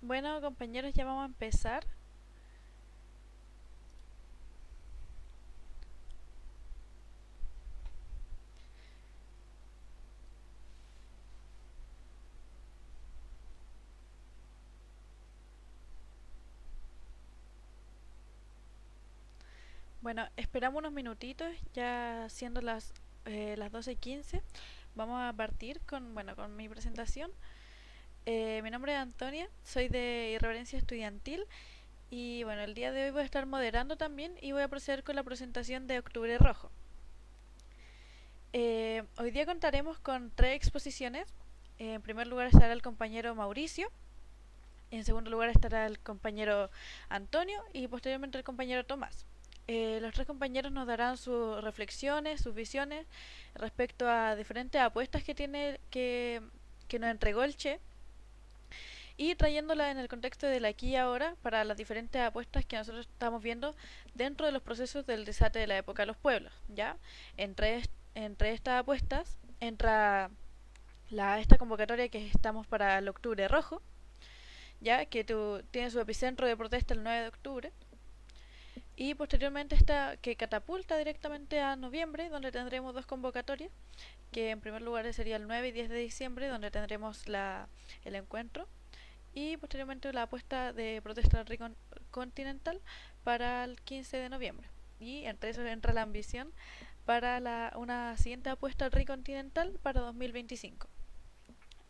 Bueno, compañeros, ya vamos a empezar. Bueno, esperamos unos minutitos, ya siendo las 12:15. Vamos a partir con mi presentación. Mi nombre es Antonia, soy de Irreverencia Estudiantil y bueno, el día de hoy voy a estar moderando también y voy a proceder con la presentación de Octubre Rojo. Hoy día contaremos con tres exposiciones. En primer lugar estará el compañero Mauricio, en segundo lugar estará el compañero Antonio y posteriormente el compañero Tomás. Los tres compañeros nos darán sus reflexiones, sus visiones respecto a diferentes apuestas que nos entregó el Che y trayéndola en el contexto del aquí y ahora para las diferentes apuestas que nosotros estamos viendo dentro de los procesos del desate de la época de los pueblos. ¿Ya? Entre estas apuestas entra esta convocatoria que estamos para el Octubre Rojo, ya que tiene su epicentro de protesta el 9 de octubre, y posteriormente está que catapulta directamente a noviembre, donde tendremos dos convocatorias, que en primer lugar sería el 9 y 10 de diciembre, donde tendremos el encuentro, y posteriormente la apuesta de protesta continental para el 15 de noviembre. Y entre eso entra la ambición para una siguiente apuesta continental para 2025.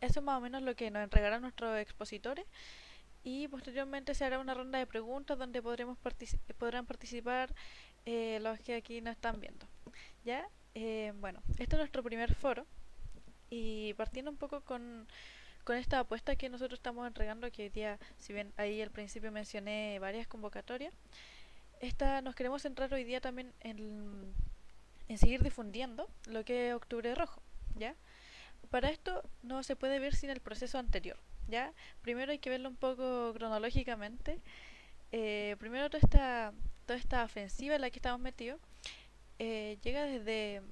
Eso es más o menos lo que nos entregarán nuestros expositores y posteriormente se hará una ronda de preguntas donde podrán participar los que aquí nos están viendo. ¿Ya? Bueno, este es nuestro primer foro y partiendo un poco con esta apuesta que nosotros estamos entregando, que hoy día, si bien ahí al principio mencioné varias convocatorias, nos queremos centrar hoy día también en seguir difundiendo lo que es Octubre Rojo, ¿ya? Para esto no se puede ver sin el proceso anterior, ¿ya? Primero hay que verlo un poco cronológicamente. Primero toda esta ofensiva en la que estamos metidos llega desde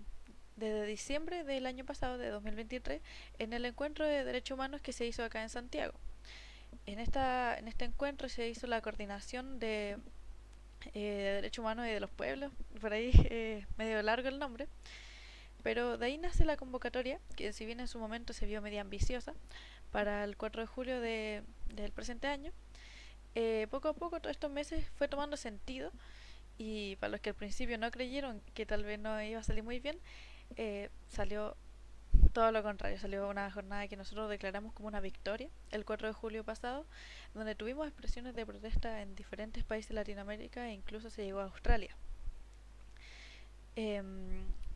diciembre del año pasado, de 2023, en el encuentro de derechos humanos que se hizo acá en Santiago. En este encuentro se hizo la coordinación de derechos humanos y de los pueblos, por ahí medio largo el nombre, pero de ahí nace la convocatoria, que si bien en su momento se vio media ambiciosa, para el 4 de julio del presente año. Poco a poco, todos estos meses fue tomando sentido y para los que al principio no creyeron que tal vez no iba a salir muy bien, salió todo lo contrario. Salió una jornada que nosotros declaramos como una victoria el 4 de julio pasado, donde tuvimos expresiones de protesta en diferentes países de Latinoamérica e incluso se llegó a Australia.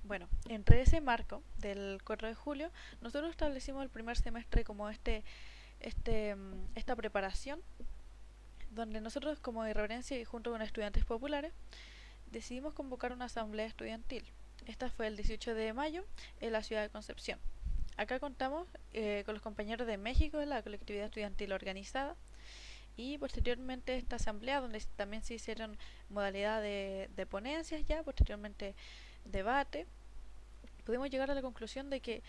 Bueno, entre ese marco del 4 de julio, nosotros establecimos el primer semestre como esta preparación, donde nosotros como Irreverencia y junto con estudiantes populares decidimos convocar una asamblea estudiantil. Esta fue el 18 de mayo en la ciudad de Concepción. Acá contamos con los compañeros de México, de la colectividad estudiantil organizada, y posteriormente esta asamblea donde también se hicieron modalidad de ponencias, ya posteriormente debate. Pudimos llegar a la conclusión de que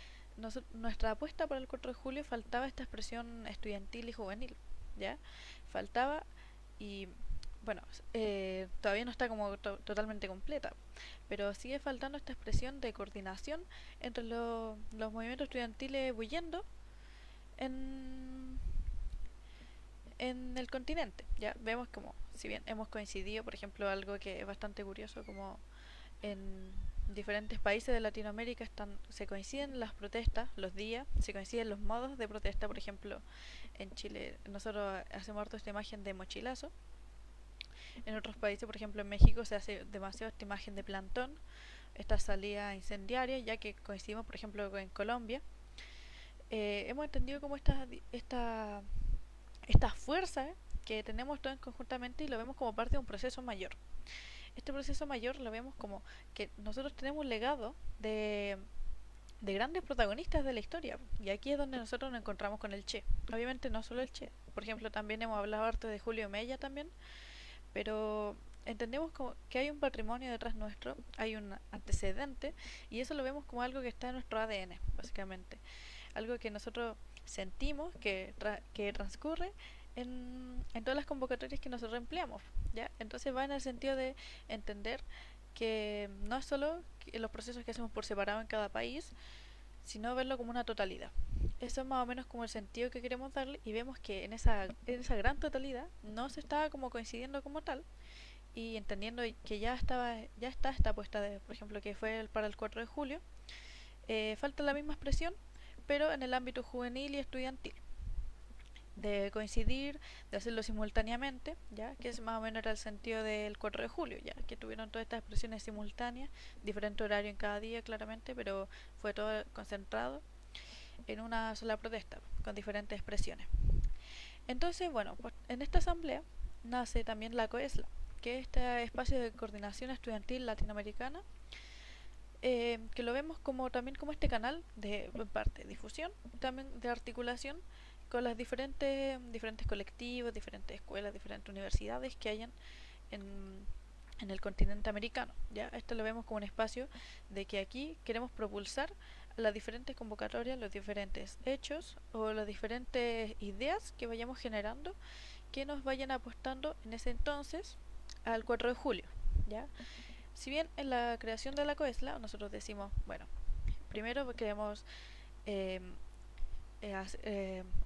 nuestra apuesta para el 4 de julio faltaba esta expresión estudiantil y juvenil, ¿ya? Faltaba y bueno, todavía no está como totalmente completa, pero sigue faltando esta expresión de coordinación entre los movimientos estudiantiles huyendo en, en el continente. Ya vemos como, si bien hemos coincidido, por ejemplo, algo que es bastante curioso, como en diferentes países de Latinoamérica se coinciden las protestas, los días, se coinciden los modos de protesta. Por ejemplo, en Chile nosotros hacemos harto esta imagen de mochilazo. En otros países, por ejemplo en México, se hace demasiado esta imagen de plantón, esta salida incendiaria, ya que coincidimos, por ejemplo, en Colombia. Hemos entendido como esta fuerza que tenemos todos conjuntamente y lo vemos como parte de un proceso mayor. Este proceso mayor lo vemos como que nosotros tenemos un legado de grandes protagonistas de la historia. Y aquí es donde nosotros nos encontramos con el Che. Obviamente no solo el Che. Por ejemplo, también hemos hablado harto de Julio Mella también. Pero entendemos como que hay un patrimonio detrás nuestro, hay un antecedente, y eso lo vemos como algo que está en nuestro ADN, básicamente. Algo que nosotros sentimos que transcurre en todas las convocatorias que nosotros empleamos, ¿ya? Entonces va en el sentido de entender que no es solo los procesos que hacemos por separado en cada país, sino verlo como una totalidad. Eso es más o menos como el sentido que queremos darle y vemos que en esa gran totalidad no se estaba como coincidiendo como tal y entendiendo que ya está esta apuesta de, por ejemplo, que fue para el 4 de julio, falta la misma expresión, pero en el ámbito juvenil y estudiantil de coincidir, de hacerlo simultáneamente, ya que es más o menos era el sentido del 4 de julio, ya que tuvieron todas estas expresiones simultáneas, diferente horario en cada día claramente, pero fue todo concentrado en una sola protesta, con diferentes expresiones. Entonces, bueno, pues en esta asamblea nace también la COESLA, que es este espacio de coordinación estudiantil latinoamericana, que lo vemos como también como este canal de en parte difusión, también de articulación con las diferentes colectivos, diferentes escuelas, diferentes universidades que hayan en, en el continente americano. Ya esto lo vemos como un espacio de que aquí queremos propulsar las diferentes convocatorias, los diferentes hechos o las diferentes ideas que vayamos generando que nos vayan apostando en ese entonces al 4 de julio. ¿Ya? Si bien en la creación de la COESLA nosotros decimos, bueno, primero queremos eh,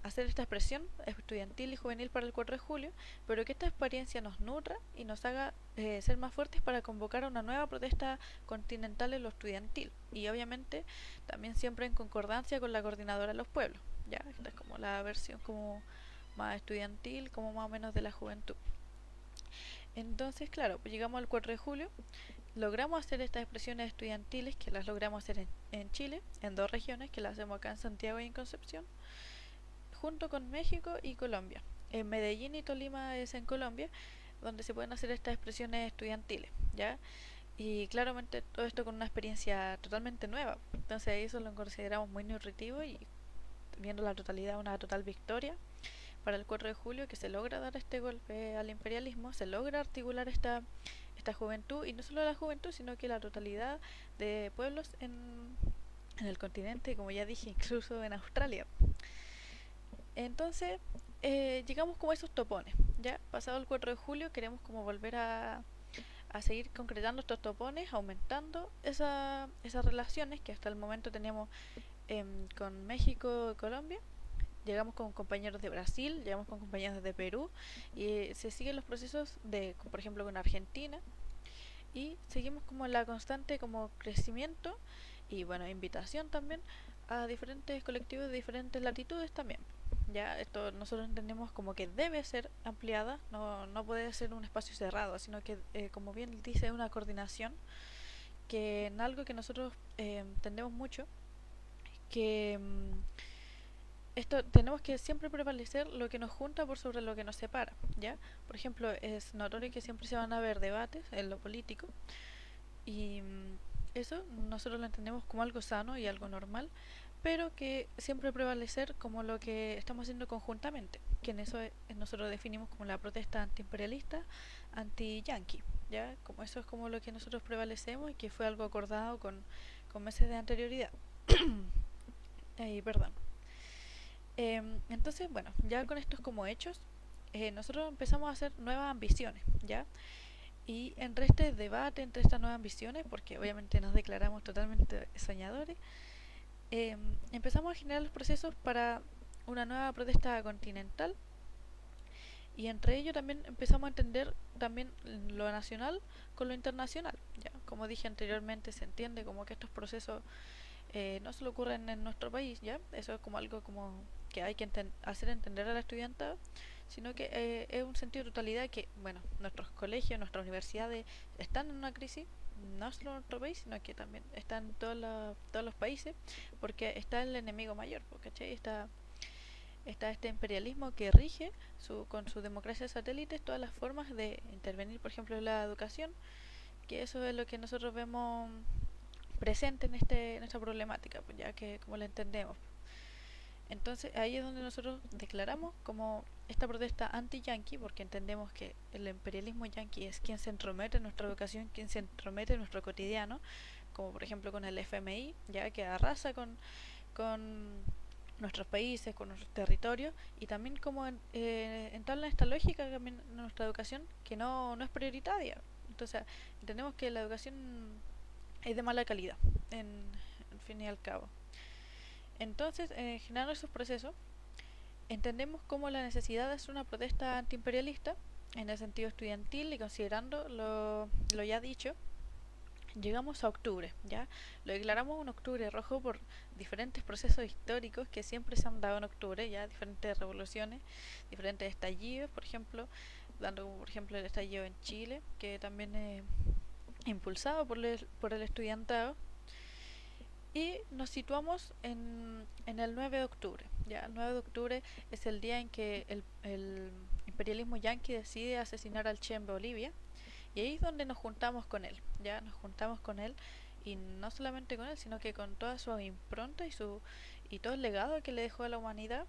hacer esta expresión estudiantil y juvenil para el 4 de julio, pero que esta experiencia nos nutra y nos haga ser más fuertes para convocar a una nueva protesta continental en lo estudiantil. Y obviamente también siempre en concordancia con la coordinadora de los pueblos. Ya, esta es como la versión como más estudiantil, como más o menos de la juventud. Entonces, claro, pues llegamos al 4 de julio, logramos hacer estas expresiones estudiantiles, que las logramos hacer en Chile, en dos regiones, que las hacemos acá en Santiago y en Concepción, junto con México y Colombia. En Medellín y Tolima es en Colombia, donde se pueden hacer estas expresiones estudiantiles, ¿ya? Y claramente todo esto con una experiencia totalmente nueva. Entonces eso lo consideramos muy nutritivo y viendo la totalidad una total victoria para el 4 de julio, que se logra dar este golpe al imperialismo, se logra articular esta juventud, y no solo la juventud, sino que la totalidad de pueblos en el continente, como ya dije, incluso en Australia. Entonces, llegamos como a esos topones. Ya pasado el 4 de julio queremos como volver a seguir concretando estos topones, aumentando esas relaciones que hasta el momento teníamos con México y Colombia. Llegamos con compañeros de Brasil, llegamos con compañeros de Perú y se siguen los procesos de, por ejemplo, con Argentina, y seguimos como la constante como crecimiento y bueno, invitación también a diferentes colectivos de diferentes latitudes también. Ya esto nosotros entendemos como que debe ser ampliada, no puede ser un espacio cerrado, sino que como bien dice, una coordinación, que en algo que nosotros entendemos mucho, que esto tenemos que siempre prevalecer lo que nos junta por sobre lo que nos separa, ¿ya? Por ejemplo, es notorio que siempre se van a ver debates en lo político y eso nosotros lo entendemos como algo sano y algo normal, pero que siempre prevalecer como lo que estamos haciendo conjuntamente, que en eso nosotros definimos como la protesta antiimperialista, anti-yanqui, ¿ya? Como eso es como lo que nosotros prevalecemos y que fue algo acordado con meses de anterioridad. Perdón. Entonces, bueno, ya con estos como hechos, nosotros empezamos a hacer nuevas ambiciones, ¿ya? Y entre este debate, entre estas nuevas ambiciones, porque obviamente nos declaramos totalmente soñadores, empezamos a generar los procesos para una nueva protesta continental, y entre ello también empezamos a entender también lo nacional con lo internacional, ¿ya? Como dije anteriormente, se entiende como que estos procesos no solo ocurren en nuestro país, ¿ya? Eso es como algo como que hay que hacer entender a la estudiantada, sino que es un sentido de totalidad que, bueno, nuestros colegios, nuestras universidades están en una crisis, no solo en nuestro país, sino que también están en todos los países, porque está el enemigo mayor, ¿cachai? Está este imperialismo que rige con su democracia satélite todas las formas de intervenir, por ejemplo, en la educación, que eso es lo que nosotros vemos presente en esta problemática, pues ya que como la entendemos. Entonces ahí es donde nosotros declaramos como esta protesta anti-yanqui, porque entendemos que el imperialismo yanqui es quien se entromete en nuestra educación, quien se entromete en nuestro cotidiano, como por ejemplo con el FMI, ya que arrasa con nuestros países, con nuestros territorios y también como entablan esta lógica también en nuestra educación que no es prioritaria. Entonces entendemos que la educación es de mala calidad, en fin y al cabo. Entonces, generando esos procesos, entendemos como la necesidad de hacer una protesta antiimperialista en el sentido estudiantil y considerando lo ya dicho, llegamos a octubre, ¿ya? Lo declaramos un octubre rojo por diferentes procesos históricos que siempre se han dado en octubre, ¿ya? Diferentes revoluciones, diferentes estallidos, por ejemplo, dando por ejemplo el estallido en Chile, que también es impulsado por el estudiantado, y nos situamos en el 9 de octubre. Ya, el 9 de octubre es el día en que el imperialismo yanqui decide asesinar al Che en Bolivia. Y ahí es donde nos juntamos con él. Ya nos juntamos con él. Y no solamente con él, sino que con toda su impronta y todo el legado que le dejó a la humanidad.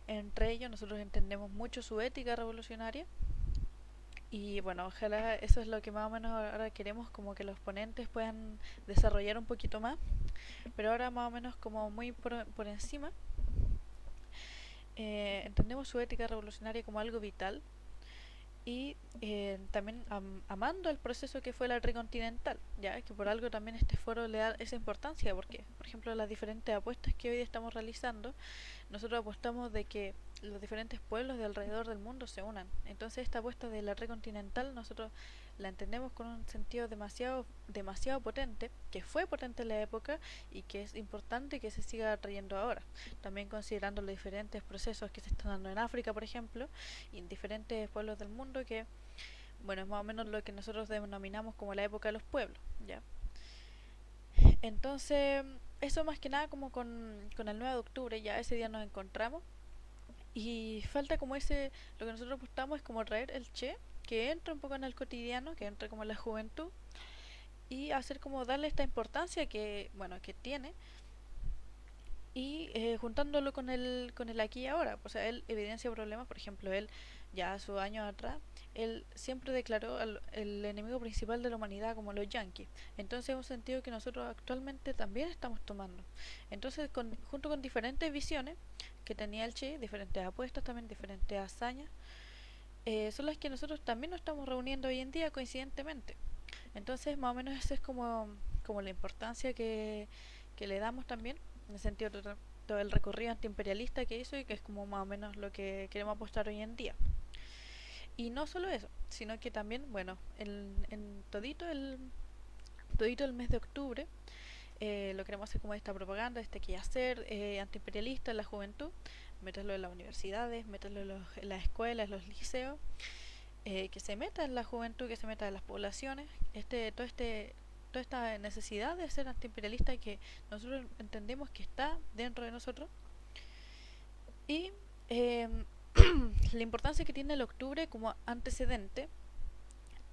Entre ellos nosotros entendemos mucho su ética revolucionaria. Y bueno, ojalá eso es lo que más o menos ahora queremos, como que los ponentes puedan desarrollar un poquito más. Pero ahora más o menos como muy por encima, entendemos su ética revolucionaria como algo vital y también amando el proceso que fue la tricontinental, ya que por algo también este foro le da esa importancia, porque por ejemplo las diferentes apuestas que hoy estamos realizando, nosotros apostamos de que los diferentes pueblos de alrededor del mundo se unan. Entonces esta apuesta de la red continental nosotros la entendemos con un sentido demasiado potente, que fue potente en la época y que es importante que se siga trayendo ahora. También considerando los diferentes procesos que se están dando en África, por ejemplo, y en diferentes pueblos del mundo que, bueno, es más o menos lo que nosotros denominamos como la época de los pueblos, ¿ya? Entonces, eso más que nada como con el 9 de octubre, ya ese día nos encontramos y falta como lo que nosotros apostamos es como traer el Che, que entre un poco en el cotidiano, que entre como en la juventud y hacer como darle esta importancia que, bueno, que tiene y juntándolo con el aquí y ahora. O sea, él evidencia problemas, por ejemplo, él ya hace años atrás, él siempre declaró el enemigo principal de la humanidad como los yanquis. Entonces es un sentido que nosotros actualmente también estamos tomando. Entonces, junto con diferentes visiones que tenía el Che, diferentes apuestas también, diferentes hazañas, son las que nosotros también nos estamos reuniendo hoy en día coincidentemente. Entonces, más o menos esa es como la importancia que le damos también, en el sentido de todo el recorrido antiimperialista que hizo y que es como más o menos lo que queremos apostar hoy en día. Y no solo eso, sino que también, bueno, en todito el mes de octubre, lo queremos hacer como esta propaganda, este quehacer antiimperialista en la juventud, meterlo en las universidades, meterlo en las escuelas, en los liceos, que se meta en la juventud, que se meta en las poblaciones, toda esta necesidad de ser antiimperialista que nosotros entendemos que está dentro de nosotros y la importancia que tiene el octubre como antecedente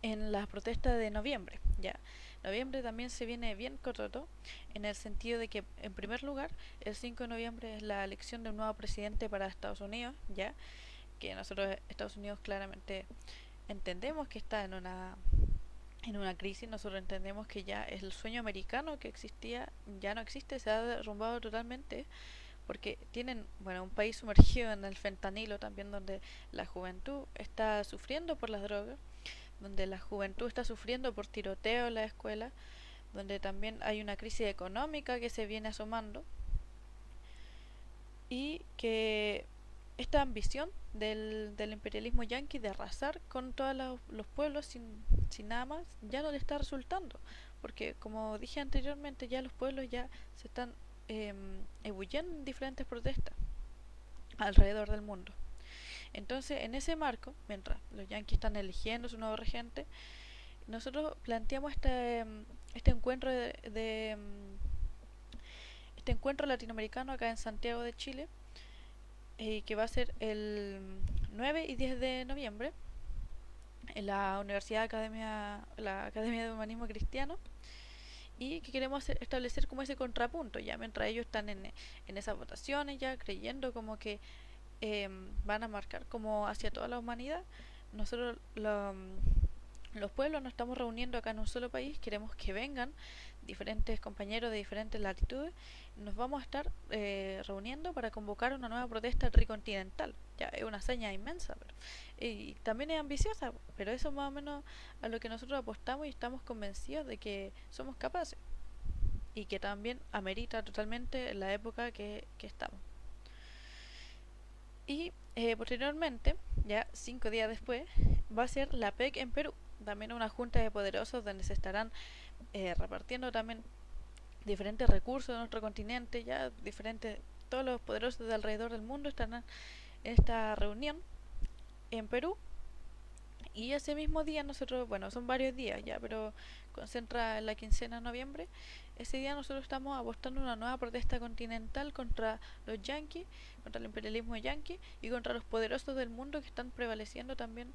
en las protestas de noviembre. Ya, noviembre también se viene bien corto en el sentido de que, en primer lugar, el 5 de noviembre es la elección de un nuevo presidente para Estados Unidos, ya que nosotros Estados Unidos claramente entendemos que está en una crisis. Nosotros entendemos que ya el sueño americano que existía ya no existe, se ha derrumbado totalmente porque tienen, bueno, un país sumergido en el fentanilo también, donde la juventud está sufriendo por las drogas, donde la juventud está sufriendo por tiroteo en la escuela, donde también hay una crisis económica que se viene asomando y que esta ambición del imperialismo yanqui de arrasar con todos los pueblos sin nada más ya no le está resultando, porque como dije anteriormente ya los pueblos ya se están ebulliendo en diferentes protestas alrededor del mundo. Entonces, en ese marco, mientras los yanquis están eligiendo su nuevo regente, nosotros planteamos este encuentro este encuentro latinoamericano acá en Santiago de Chile, que va a ser el 9 y 10 de noviembre en la la Academia de Humanismo Cristiano, y que queremos establecer como ese contrapunto, ya mientras ellos están en esas votaciones, ya creyendo como que van a marcar como hacia toda la humanidad, nosotros los pueblos nos estamos reuniendo acá en un solo país, queremos que vengan diferentes compañeros de diferentes latitudes, nos vamos a estar reuniendo para convocar una nueva protesta tricontinental. Ya es una hazaña inmensa, y también es ambiciosa, pero eso es más o menos a lo que nosotros apostamos y estamos convencidos de que somos capaces y que también amerita totalmente la época que estamos. Y posteriormente, ya 5 días después, va a ser la PEC en Perú. También una junta de poderosos donde se estarán repartiendo también diferentes recursos de nuestro continente, ya diferentes, todos los poderosos de alrededor del mundo estarán en esta reunión en Perú. Y ese mismo día nosotros, bueno, son varios días ya, pero concentra en la quincena de noviembre. Ese día nosotros estamos apostando una nueva protesta continental contra los yanquis, contra el imperialismo yanqui y contra los poderosos del mundo que están prevaleciendo también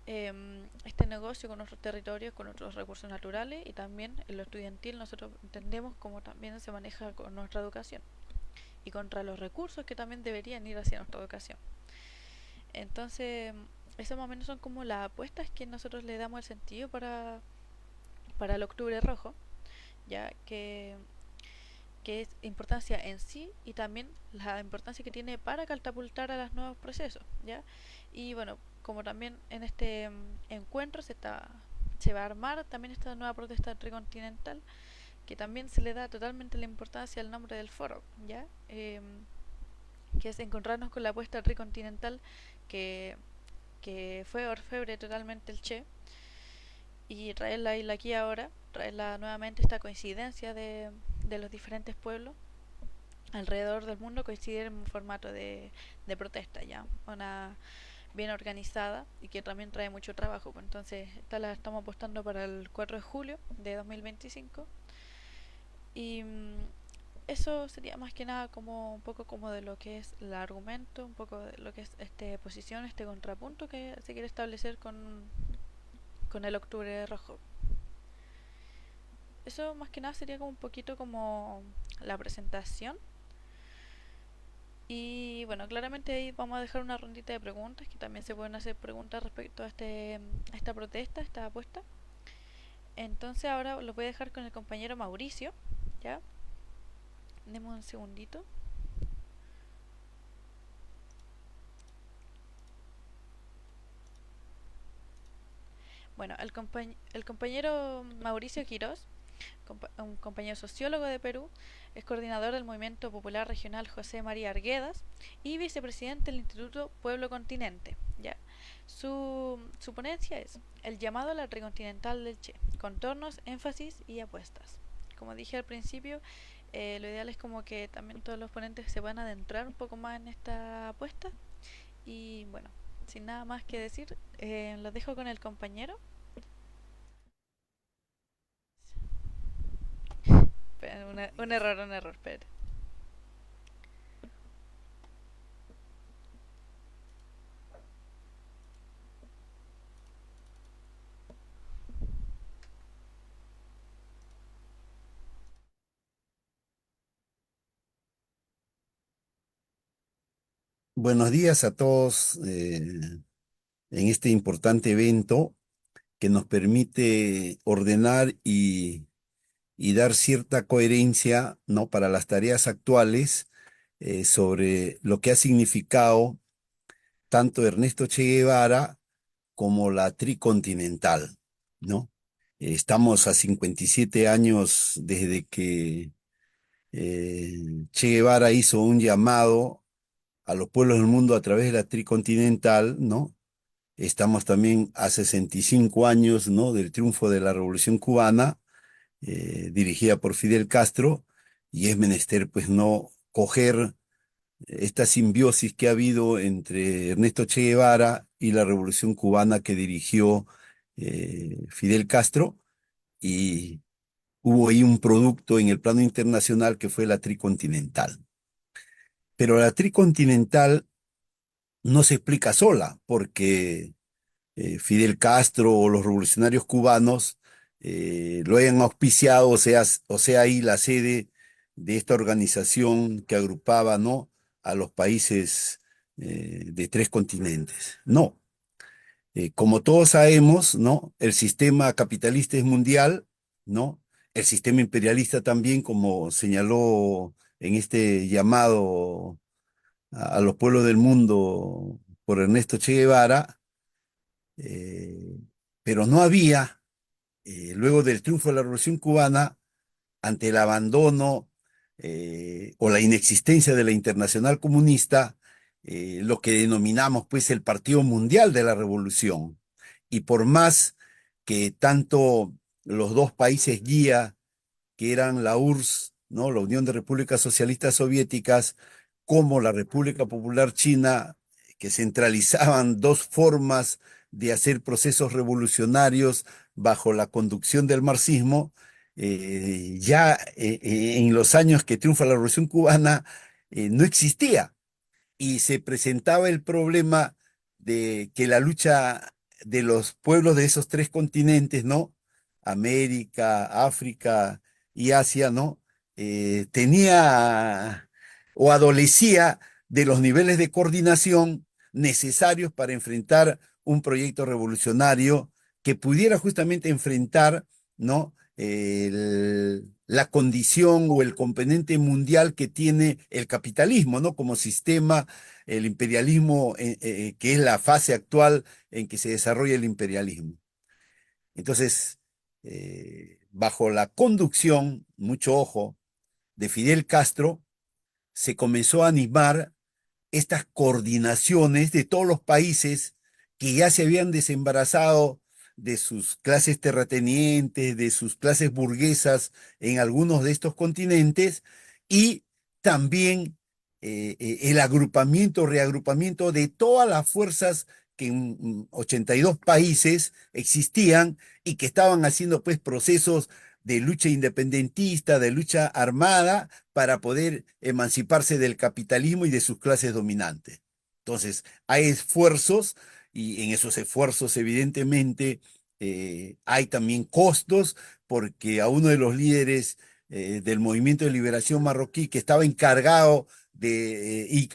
este negocio con nuestros territorios, con nuestros recursos naturales y también en lo estudiantil nosotros entendemos cómo también se maneja con nuestra educación y contra los recursos que también deberían ir hacia nuestra educación. Entonces, esas más o menos son como las apuestas que nosotros le damos el sentido para el octubre rojo, ya que es importancia en sí y también la importancia que tiene para catapultar a los nuevos procesos, ¿ya? Y bueno, como también en este encuentro se va a armar también esta nueva protesta tricontinental, que también se le da totalmente la importancia al nombre del foro, ¿ya? Que es encontrarnos con la apuesta tricontinental que, que fue orfebre totalmente el Che, y traerla aquí ahora, traerla nuevamente esta coincidencia de los diferentes pueblos alrededor del mundo coincidir en un formato de protesta ya, una bien organizada y que también trae mucho trabajo. Pues entonces, esta la estamos apostando para el 4 de julio de 2025 y eso sería más que nada como un poco como de lo que es el argumento, un poco de lo que es este posición, este contrapunto que se quiere establecer con el octubre rojo. Eso más que nada sería como un poquito como la presentación. Y bueno, claramente ahí vamos a dejar una rondita de preguntas, que también se pueden hacer preguntas respecto a esta protesta, a esta apuesta. Entonces ahora lo voy a dejar con el compañero Mauricio, ¿ya? Demos un segundito. Bueno, el compañero Mauricio Quirós, un compañero sociólogo de Perú, es coordinador del Movimiento Popular Regional José María Arguedas y vicepresidente del Instituto Pueblo Continente. ¿Ya? Su ponencia es el llamado a la tricontinental del Che, contornos, énfasis y apuestas. Como dije al principio, lo ideal es como que también todos los ponentes se van a adentrar un poco más en esta apuesta. Y bueno, sin nada más que decir, los dejo con el compañero. Un error, espera. Buenos días a todos en este importante evento que nos permite ordenar y dar cierta coherencia, ¿no? Para las tareas actuales sobre lo que ha significado tanto Ernesto Che Guevara como la tricontinental, ¿no? Estamos a 57 años desde que Che Guevara hizo un llamado a los pueblos del mundo a través de la tricontinental, ¿no? Estamos también a 65 años, ¿no? Del triunfo de la Revolución Cubana, dirigida por Fidel Castro, y es menester, pues, no coger esta simbiosis que ha habido entre Ernesto Che Guevara y la Revolución Cubana que dirigió Fidel Castro, y hubo ahí un producto en el plano internacional que fue la tricontinental. Pero la tricontinental no se explica sola, porque Fidel Castro o los revolucionarios cubanos lo hayan auspiciado, o sea ahí la sede de esta organización que agrupaba, ¿no? A los países de tres continentes. No, Como todos sabemos, ¿no? El sistema capitalista es mundial, ¿no? El sistema imperialista también, como señaló en este llamado a los pueblos del mundo por Ernesto Che Guevara, eh, pero no había, luego del triunfo de la Revolución Cubana, ante el abandono o la inexistencia de la Internacional Comunista, lo que denominamos pues el Partido Mundial de la Revolución. Y por más que tanto los dos países guía, que eran la URSS, ¿no? La Unión de Repúblicas Socialistas Soviéticas, como la República Popular China, que centralizaban dos formas de hacer procesos revolucionarios bajo la conducción del marxismo, ya en los años que triunfa la Revolución Cubana, no existía y se presentaba el problema de que la lucha de los pueblos de esos tres continentes, ¿no? América, África y Asia, ¿no? Tenía o adolecía de los niveles de coordinación necesarios para enfrentar un proyecto revolucionario que pudiera justamente enfrentar, ¿no? La condición o el componente mundial que tiene el capitalismo, ¿no? Como sistema, el imperialismo, que es la fase actual en que se desarrolla el imperialismo. Entonces, bajo la conducción, mucho ojo, de Fidel Castro, se comenzó a animar estas coordinaciones de todos los países que ya se habían desembarazado de sus clases terratenientes, de sus clases burguesas en algunos de estos continentes, y también el agrupamiento, reagrupamiento de todas las fuerzas que en 82 países existían y que estaban haciendo pues procesos de lucha independentista, de lucha armada, para poder emanciparse del capitalismo y de sus clases dominantes. Entonces, hay esfuerzos y en esos esfuerzos evidentemente hay también costos porque a uno de los líderes del movimiento de liberación marroquí que estaba encargado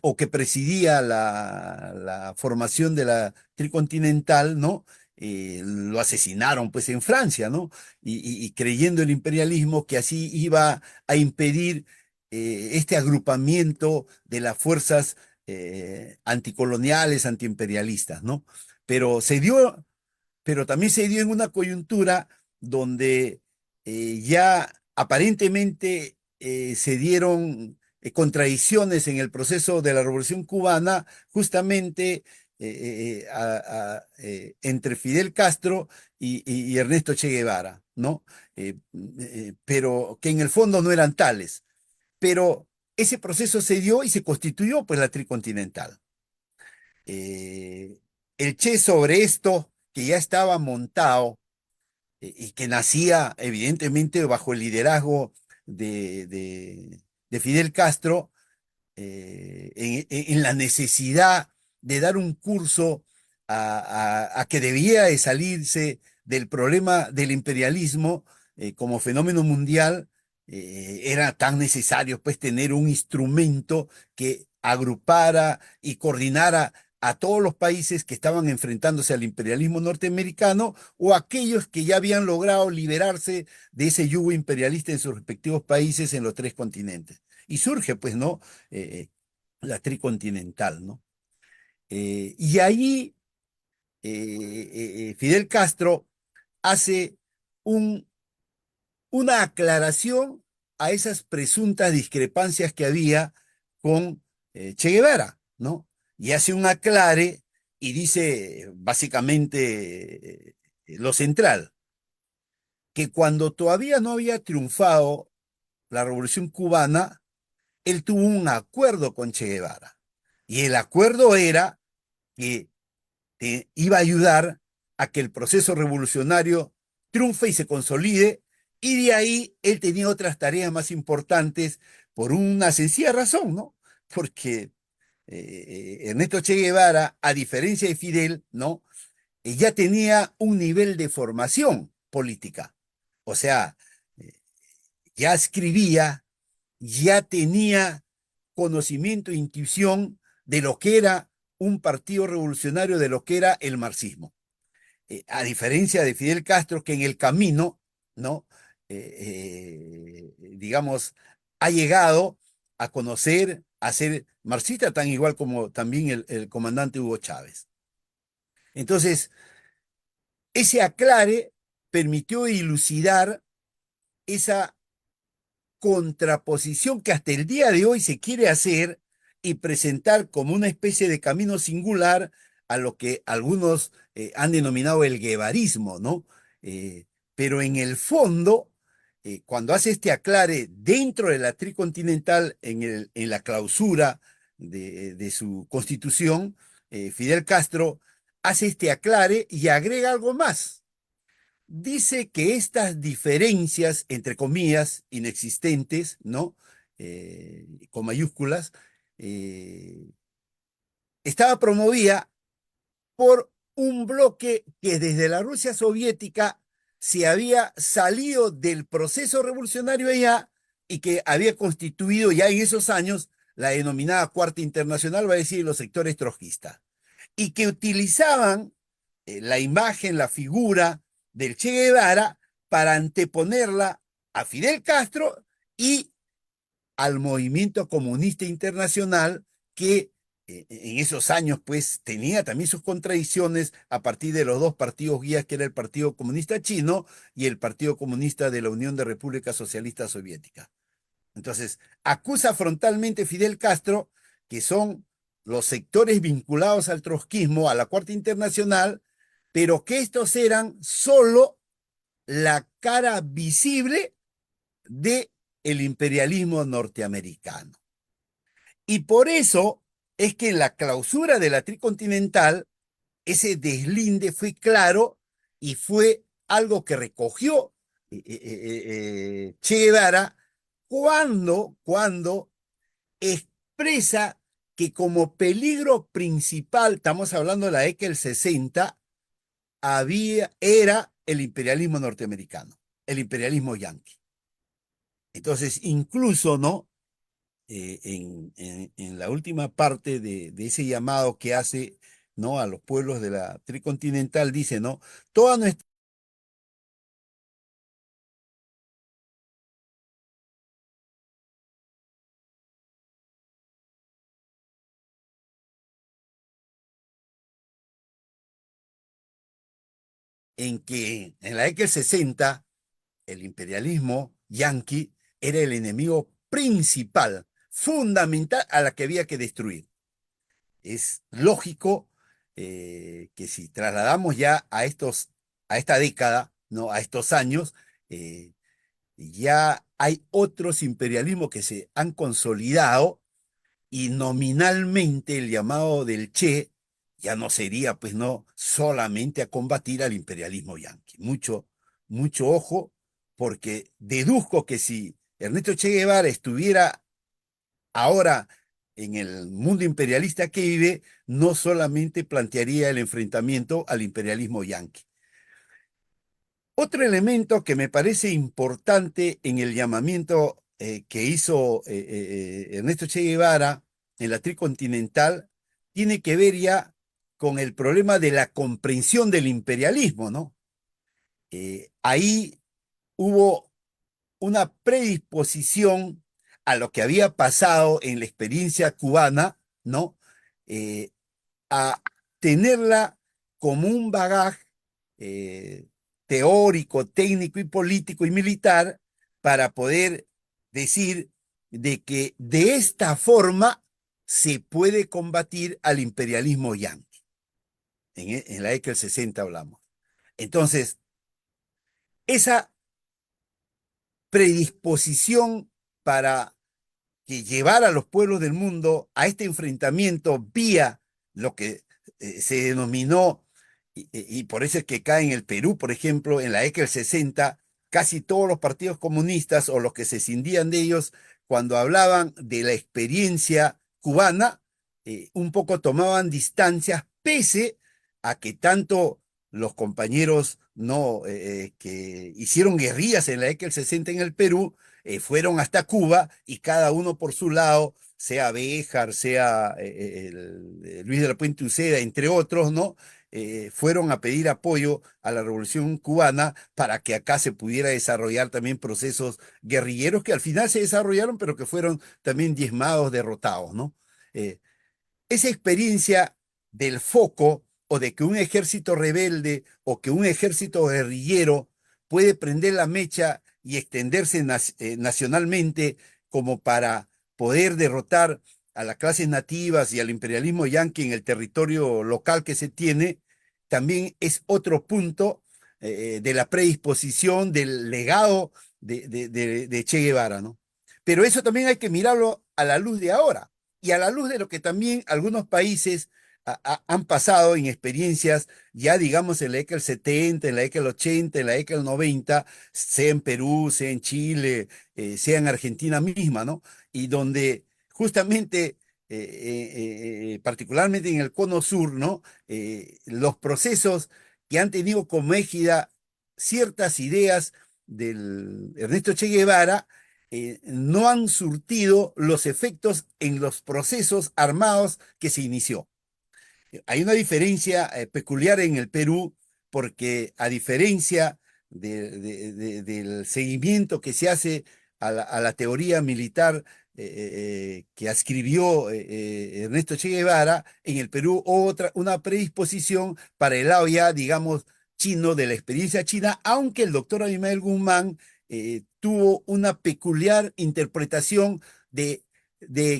o que presidía la formación de la tricontinental, ¿no? Lo asesinaron pues en Francia, ¿no? Y creyendo el imperialismo que así iba a impedir este agrupamiento de las fuerzas anticoloniales, antiimperialistas, ¿no? Pero se dio, pero también se dio en una coyuntura donde ya aparentemente se dieron contradicciones en el proceso de la Revolución Cubana, justamente entre Fidel Castro y Ernesto Che Guevara, ¿no? Pero que en el fondo no eran tales. Pero ese proceso se dio y se constituyó pues la tricontinental. Eh, el Che sobre esto, que ya estaba montado y que nacía evidentemente bajo el liderazgo de Fidel Castro, en la necesidad de dar un curso a que debía de salirse del problema del imperialismo como fenómeno mundial, era tan necesario pues tener un instrumento que agrupara y coordinara a todos los países que estaban enfrentándose al imperialismo norteamericano o aquellos que ya habían logrado liberarse de ese yugo imperialista en sus respectivos países en los tres continentes. Y surge, pues, ¿no? La tricontinental, ¿no? Y ahí Fidel Castro hace un, una aclaración a esas presuntas discrepancias que había con Che Guevara, ¿no? Y hace un aclare y dice básicamente lo central, que cuando todavía no había triunfado la Revolución Cubana, él tuvo un acuerdo con Che Guevara. Y el acuerdo era que iba a ayudar a que el proceso revolucionario triunfe y se consolide, y de ahí él tenía otras tareas más importantes por una sencilla razón, ¿no? Porque Ernesto Che Guevara, a diferencia de Fidel, ¿no? Ya tenía un nivel de formación política. O sea, eh, ya escribía, ya tenía conocimiento e intuición de lo que era un partido revolucionario, de lo que era el marxismo. a diferencia de Fidel Castro, que en el camino, ¿no? Digamos, ha llegado a conocer, a ser marxista, tan igual como también el comandante Hugo Chávez. Entonces, ese aclare permitió dilucidar esa contraposición que hasta el día de hoy se quiere hacer y presentar como una especie de camino singular a lo que algunos han denominado el guevarismo, ¿no? Eh, pero en el fondo, cuando hace este aclare dentro de la tricontinental, en la clausura de su constitución, Fidel Castro hace este aclare y agrega algo más. Dice que estas diferencias, entre comillas, inexistentes, ¿no? Con mayúsculas, eh, estaba promovida por un bloque que desde la Rusia soviética se había salido del proceso revolucionario allá y que había constituido ya en esos años la denominada Cuarta Internacional, va a decir, los sectores trotskistas y que utilizaban la imagen, la figura del Che Guevara para anteponerla a Fidel Castro y al movimiento comunista internacional que en esos años pues tenía también sus contradicciones a partir de los dos partidos guías que era el Partido Comunista Chino y el Partido Comunista de la Unión de Repúblicas Socialistas Soviéticas. Entonces, acusa frontalmente Fidel Castro que son los sectores vinculados al trotskismo, a la Cuarta Internacional, pero que estos eran solo la cara visible del imperialismo norteamericano. Y por eso es que en la clausura de la tricontinental, ese deslinde fue claro y fue algo que recogió Che Guevara cuando expresa que como peligro principal, estamos hablando de la década del 60, era el imperialismo norteamericano, el imperialismo yanqui. Entonces, incluso, ¿no? En la última parte de ese llamado que hace, ¿no? A los pueblos de la tricontinental, dice, ¿no? Toda nuestra en que en la década del 60 el imperialismo yanqui era el enemigo principal, fundamental a la que había que destruir. Es lógico que si trasladamos ya a esta década, ¿no? A estos años, ya hay otros imperialismos que se han consolidado y nominalmente el llamado del Che ya no sería, pues no, solamente a combatir al imperialismo yanqui. Mucho ojo, porque deduzco que si Ernesto Che Guevara estuviera ahora en el mundo imperialista que vive, no solamente plantearía el enfrentamiento al imperialismo yanqui. Otro elemento que me parece importante en el llamamiento que hizo Ernesto Che Guevara en la tricontinental tiene que ver ya con el problema de la comprensión del imperialismo, ¿no? Ahí hubo una predisposición a lo que había pasado en la experiencia cubana, ¿no? Eh, a tenerla como un bagaje eh, teórico, técnico y político y militar para poder decir de que de esta forma se puede combatir al imperialismo yanqui. En la década del 60 hablamos. Entonces, esa predisposición para que llevar a los pueblos del mundo a este enfrentamiento vía lo que se denominó, y por eso es que cae en el Perú, por ejemplo, en la década del 60, casi todos los partidos comunistas o los que se cindían de ellos, cuando hablaban de la experiencia cubana, un poco tomaban distancias, pese a que tanto los compañeros no, que hicieron guerrillas en la década del 60 en el Perú, fueron hasta Cuba y cada uno por su lado, sea Béjar, sea Luis de la Puente Uceda, entre otros, ¿no? fueron a pedir apoyo a la Revolución Cubana para que acá se pudiera desarrollar también procesos guerrilleros que al final se desarrollaron, pero que fueron también diezmados, derrotados, ¿no? Eh, esa experiencia del foco o de que un ejército rebelde o que un ejército guerrillero puede prender la mecha y extenderse nacionalmente como para poder derrotar a las clases nativas y al imperialismo yanqui en el territorio local que se tiene, también es otro punto de la predisposición, del legado de Che Guevara, ¿no? Pero eso también hay que mirarlo a la luz de ahora y a la luz de lo que también algunos países han pasado en experiencias, ya digamos en la década del 70, en la década del 80, en la década del 90, sea en Perú, sea en Chile, sea en Argentina misma, ¿no? Y donde justamente, particularmente en el cono sur, ¿no? Los procesos que han tenido como égida ciertas ideas del Ernesto Che Guevara, no han surtido los efectos en los procesos armados que se inició. Hay una diferencia peculiar en el Perú porque a diferencia del seguimiento que se hace a la teoría militar que escribió Ernesto Che Guevara, en el Perú una predisposición para el lado ya, digamos, chino, de la experiencia china, aunque el doctor Abimael Guzmán tuvo una peculiar interpretación de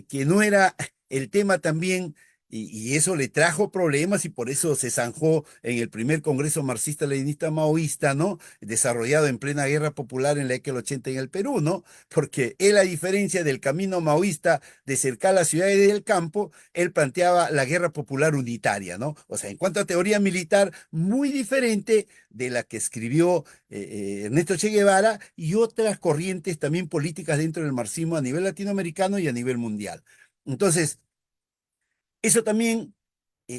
que no era el tema también y eso le trajo problemas y por eso se zanjó en el primer Congreso Marxista-Leninista Maoísta, ¿no? Desarrollado en plena guerra popular en la década del 80 en el Perú, ¿no? Porque él, a diferencia del camino maoísta de cercar las ciudades del campo, él planteaba la guerra popular unitaria, ¿no? O sea, en cuanto a teoría militar, muy diferente de la que escribió Ernesto Che Guevara y otras corrientes también políticas dentro del marxismo a nivel latinoamericano y a nivel mundial. Entonces, eso también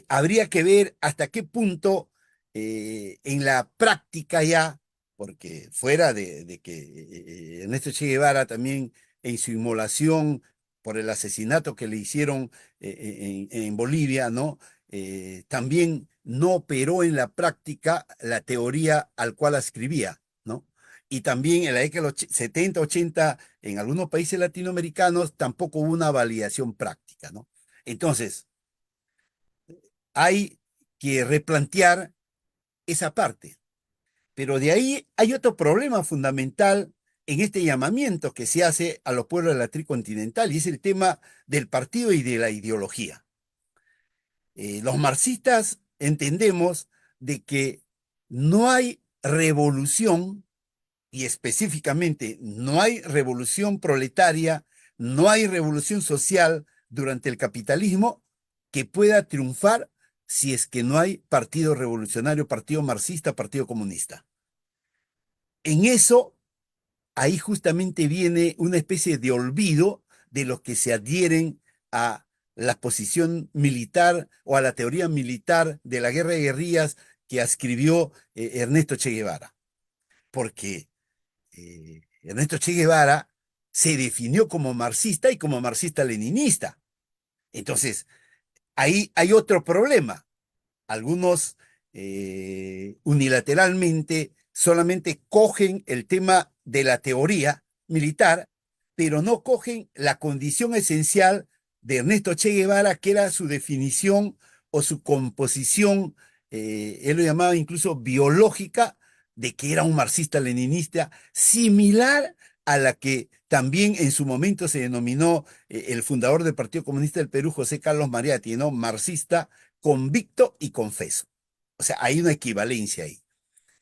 habría que ver hasta qué punto en la práctica ya, porque fuera de que Ernesto Che Guevara también en su inmolación por el asesinato que le hicieron en Bolivia, ¿no? También no operó en la práctica la teoría al cual escribía, ¿no? Y también en la década de los 70, 80, en algunos países latinoamericanos tampoco hubo una validación práctica, ¿no? Entonces, hay que replantear esa parte. Pero de ahí hay otro problema fundamental en este llamamiento que se hace a los pueblos de la tricontinental y es el tema del partido y de la ideología. Los marxistas entendemos de que no hay revolución y específicamente no hay revolución proletaria, no hay revolución social durante el capitalismo que pueda triunfar si es que no hay partido revolucionario, partido marxista, partido comunista. En eso, ahí justamente viene una especie de olvido de los que se adhieren a la posición militar o a la teoría militar de la guerra de guerrillas que escribió Ernesto Che Guevara. Porque Ernesto Che Guevara se definió como marxista y como marxista-leninista. Entonces, ahí hay otro problema. Algunos unilateralmente solamente cogen el tema de la teoría militar, pero no cogen la condición esencial de Ernesto Che Guevara, que era su definición o su composición, él lo llamaba incluso biológica, de que era un marxista-leninista, similar a la que también en su momento se denominó el fundador del Partido Comunista del Perú, José Carlos Mariatti, ¿no? Marxista convicto y confeso. O sea, hay una equivalencia ahí.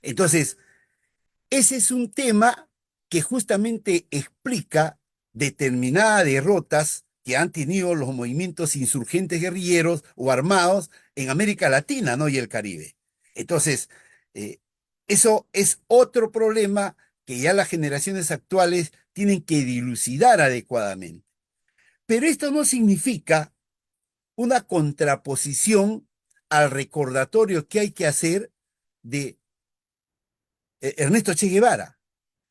Entonces, ese es un tema que justamente explica determinadas derrotas que han tenido los movimientos insurgentes guerrilleros o armados en América Latina, ¿no? Y el Caribe. Entonces, eh, eso es otro problema que ya las generaciones actuales tienen que dilucidar adecuadamente. Pero esto no significa una contraposición al recordatorio que hay que hacer de Ernesto Che Guevara.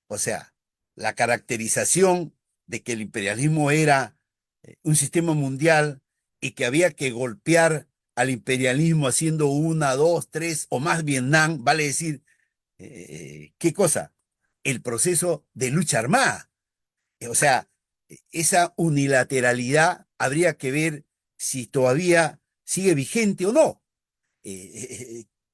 O sea, la caracterización de que el imperialismo era un sistema mundial y que había que golpear al imperialismo haciendo una, dos, tres o más Vietnam, vale decir, ¿qué cosa? El proceso de lucha armada. O sea, esa unilateralidad habría que ver si todavía sigue vigente o no.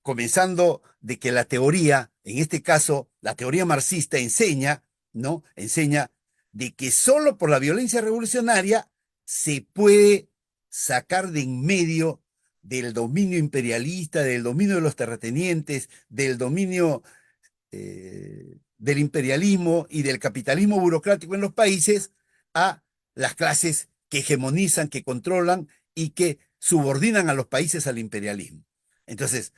Comenzando de que la teoría, en este caso, la teoría marxista enseña, ¿no? Enseña de que solo por la violencia revolucionaria se puede sacar de en medio del dominio imperialista, del dominio de los terratenientes, del dominio del imperialismo y del capitalismo burocrático en los países a las clases que hegemonizan, que controlan y que subordinan a los países al imperialismo. Entonces,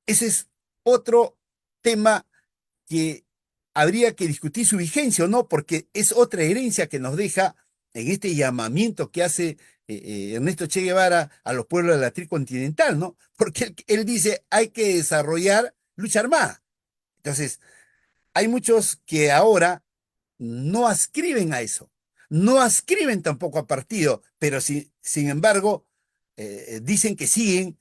ese es otro tema que habría que discutir su vigencia o no, porque es otra herencia que nos deja en este llamamiento que hace Ernesto Che Guevara a los pueblos de la tricontinental, ¿no? Porque él dice hay que desarrollar lucha armada. Entonces, hay muchos que ahora no ascriben a eso, no ascriben tampoco a partido, pero sin embargo dicen que siguen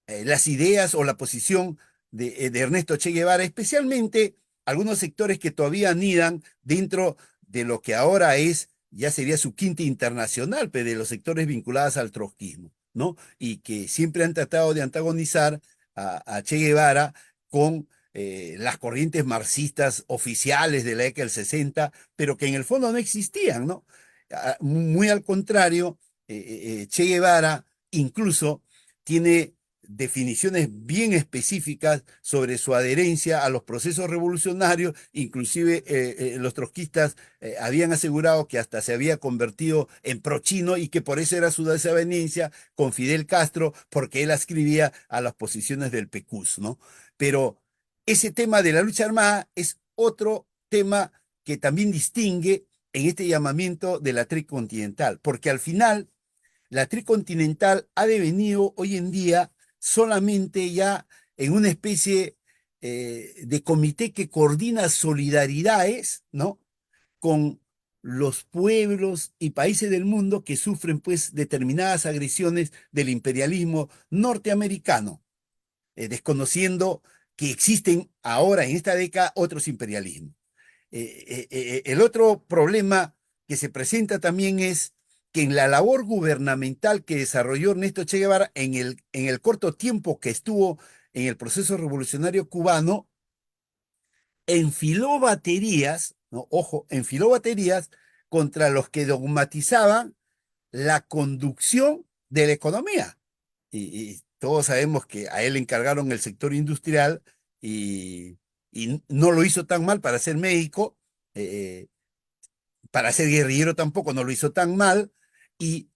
las ideas o la posición de Ernesto Che Guevara, especialmente algunos sectores que todavía anidan dentro de lo que ahora es, ya sería su quinta internacional, pero de los sectores vinculados al trotskismo, ¿no? Y que siempre han tratado de antagonizar a Che Guevara con las corrientes marxistas oficiales de la década del 60, pero que en el fondo no existían, ¿no? Muy al contrario, Che Guevara incluso tiene definiciones bien específicas sobre su adherencia a los procesos revolucionarios, inclusive los trotskistas habían asegurado que hasta se había convertido en pro-chino y que por eso era su desavenencia con Fidel Castro, porque él ascribía a las posiciones del PQS, ¿no? Pero ese tema de la lucha armada es otro tema que también distingue en este llamamiento de la tricontinental, porque al final la tricontinental ha devenido hoy en día solamente ya en una especie de comité que coordina solidaridades, ¿no? Con los pueblos y países del mundo que sufren pues determinadas agresiones del imperialismo norteamericano, desconociendo que existen ahora en esta década otros imperialismos. El otro problema que se presenta también es que en la labor gubernamental que desarrolló Ernesto Che Guevara en el corto tiempo que estuvo en el proceso revolucionario cubano, enfiló baterías, ¿no? Ojo, enfiló baterías contra los que dogmatizaban la conducción de la economía. Y todos sabemos que a él le encargaron el sector industrial y no lo hizo tan mal para ser médico, eh, para ser guerrillero tampoco no lo hizo tan mal, y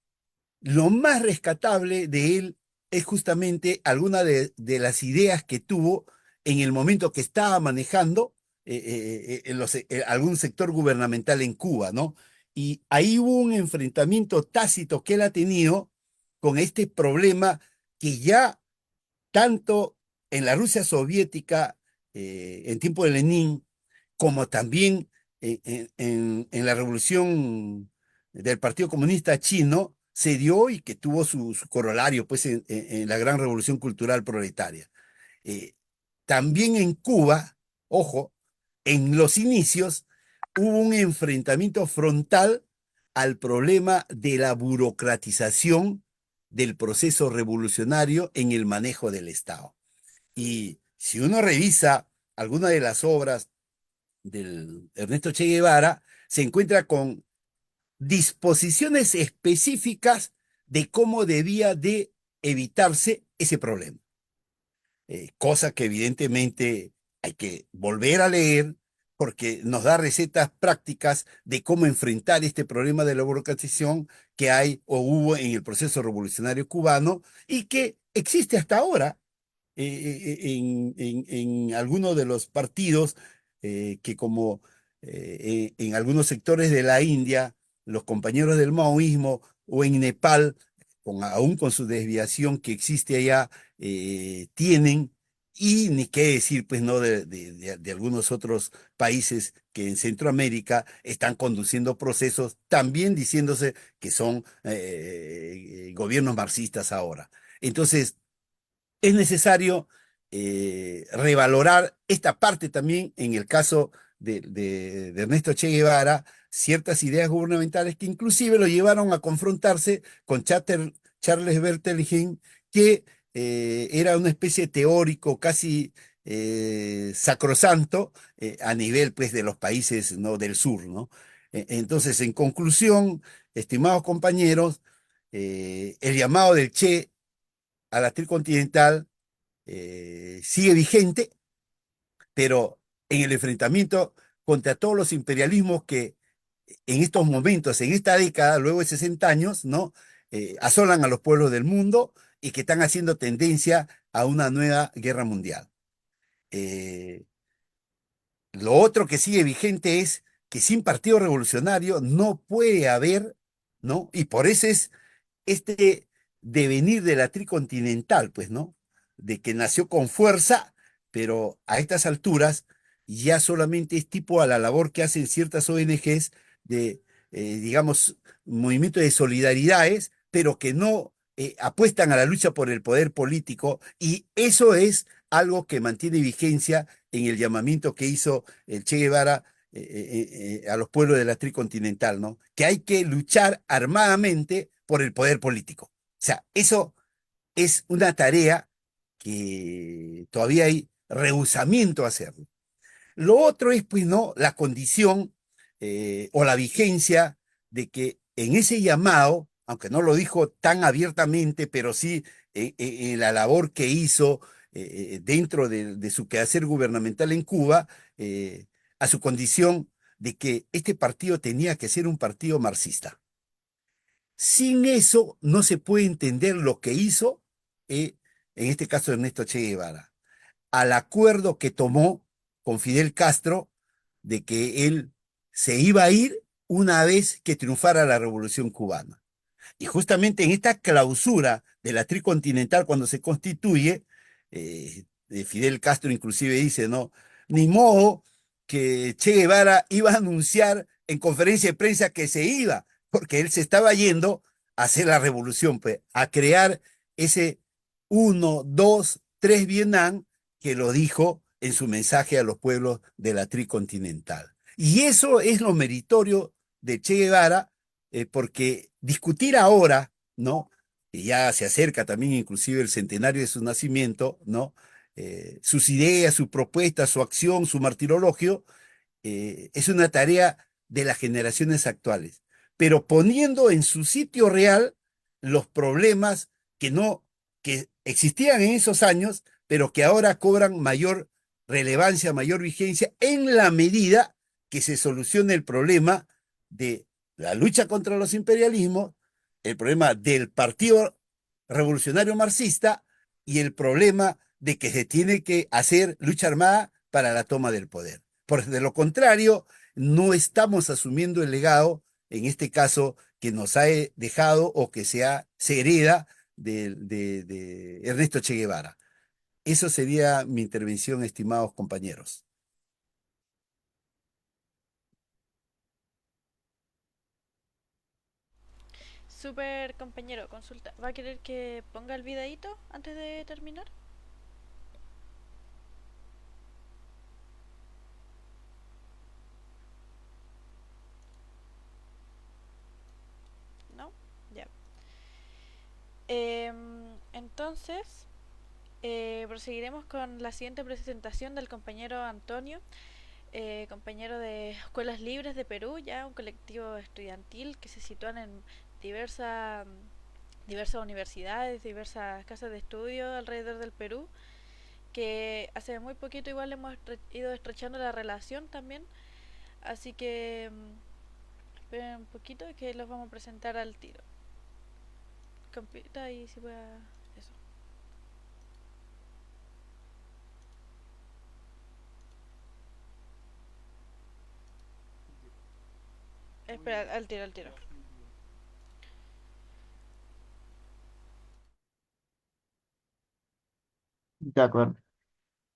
lo más rescatable de él es justamente alguna de las ideas que tuvo en el momento que estaba manejando algún sector gubernamental en Cuba, ¿no? Y ahí hubo un enfrentamiento tácito que él ha tenido con este problema que ya tanto en la Rusia soviética, en tiempo de Lenin, como también en la revolución del Partido Comunista Chino, se dio y que tuvo su corolario pues, en la gran revolución cultural proletaria. Eh, También en Cuba, ojo, en los inicios hubo un enfrentamiento frontal al problema de la burocratización del proceso revolucionario en el manejo del Estado. Y si uno revisa alguna de las obras del Ernesto Che Guevara, se encuentra con disposiciones específicas de cómo debía de evitarse ese problema. Cosa que evidentemente hay que volver a leer porque nos da recetas prácticas de cómo enfrentar este problema de la burocratización que hay o hubo en el proceso revolucionario cubano y que existe hasta ahora en algunos de los partidos que como en algunos sectores de la India, los compañeros del maoísmo o en Nepal, aún con su desviación que existe allá, tienen, y ni qué decir, pues, ¿no? De algunos otros países que en Centroamérica están conduciendo procesos, también diciéndose que son gobiernos marxistas ahora. Entonces, es necesario revalorar esta parte también en el caso de Ernesto Che Guevara, ciertas ideas gubernamentales que inclusive lo llevaron a confrontarse con Charles Bertelgen, que era una especie de teórico casi sacrosanto a nivel pues, de los países, ¿no? del sur, ¿no? Entonces, en conclusión, estimados compañeros, el llamado del Che a la tricontinental sigue vigente, pero en el enfrentamiento contra todos los imperialismos que en estos momentos, en esta década, luego de 60 años, ¿no? Asolan a los pueblos del mundo y que están haciendo tendencia a una nueva guerra mundial. Eh, lo otro que sigue vigente es que sin partido revolucionario no puede haber, ¿no? Y por eso es este devenir de la tricontinental, pues, ¿no? De que nació con fuerza, pero a estas alturas ya solamente es tipo a la labor que hacen ciertas ONGs de, digamos, movimiento de solidaridades, pero que no apuestan a la lucha por el poder político, y eso es algo que mantiene vigencia en el llamamiento que hizo el Che Guevara a los pueblos de la tricontinental, ¿no? Que hay que luchar armadamente por el poder político. O sea, eso es una tarea que todavía hay rehusamiento a hacerlo. Lo otro es, pues, ¿no? La condición o la vigencia de que en ese llamado, aunque no lo dijo tan abiertamente, pero sí en la labor que hizo dentro de su quehacer gubernamental en Cuba, a su condición de que este partido tenía que ser un partido marxista. Sin eso no se puede entender lo que hizo, eh, en este caso Ernesto Che Guevara, al acuerdo que tomó con Fidel Castro de que él se iba a ir una vez que triunfara la Revolución Cubana. Y justamente en esta clausura de la tricontinental, cuando se constituye, Fidel Castro inclusive dice, ¿no? Ni modo que Che Guevara iba a anunciar en conferencia de prensa que se iba, porque él se estaba yendo a hacer la revolución, pues, a crear ese uno, dos, tres Vietnam que lo dijo en su mensaje a los pueblos de la tricontinental. Y eso es lo meritorio de Che Guevara, porque discutir ahora, ¿no? Y ya se acerca también inclusive el centenario de su nacimiento, ¿no? Sus ideas, sus propuestas, su acción, su martirologio, es una tarea de las generaciones actuales, pero poniendo en su sitio real los problemas que no, que existían en esos años, pero que ahora cobran mayor relevancia, mayor vigencia, en la medida que se solucione el problema de la lucha contra los imperialismos, el problema del Partido Revolucionario Marxista y el problema de que se tiene que hacer lucha armada para la toma del poder. Porque de lo contrario, no estamos asumiendo el legado, en este caso, que nos ha dejado o que se hereda de Ernesto Che Guevara. Eso sería mi intervención, estimados compañeros. Super compañero, consulta. ¿Va a querer que ponga el videíto antes de terminar? ¿No? Ya. Entonces, proseguiremos con la siguiente presentación del compañero Antonio, compañero de Escuelas Libres de Perú, ya un colectivo estudiantil que se sitúan en diversas diversas universidades, diversas casas de estudio alrededor del Perú, que hace muy poquito igual hemos ido estrechando la relación también, así que esperen un poquito que los vamos a presentar al tiro. Compita y si voy a... eso. Espera, al tiro, al tiro. De acuerdo.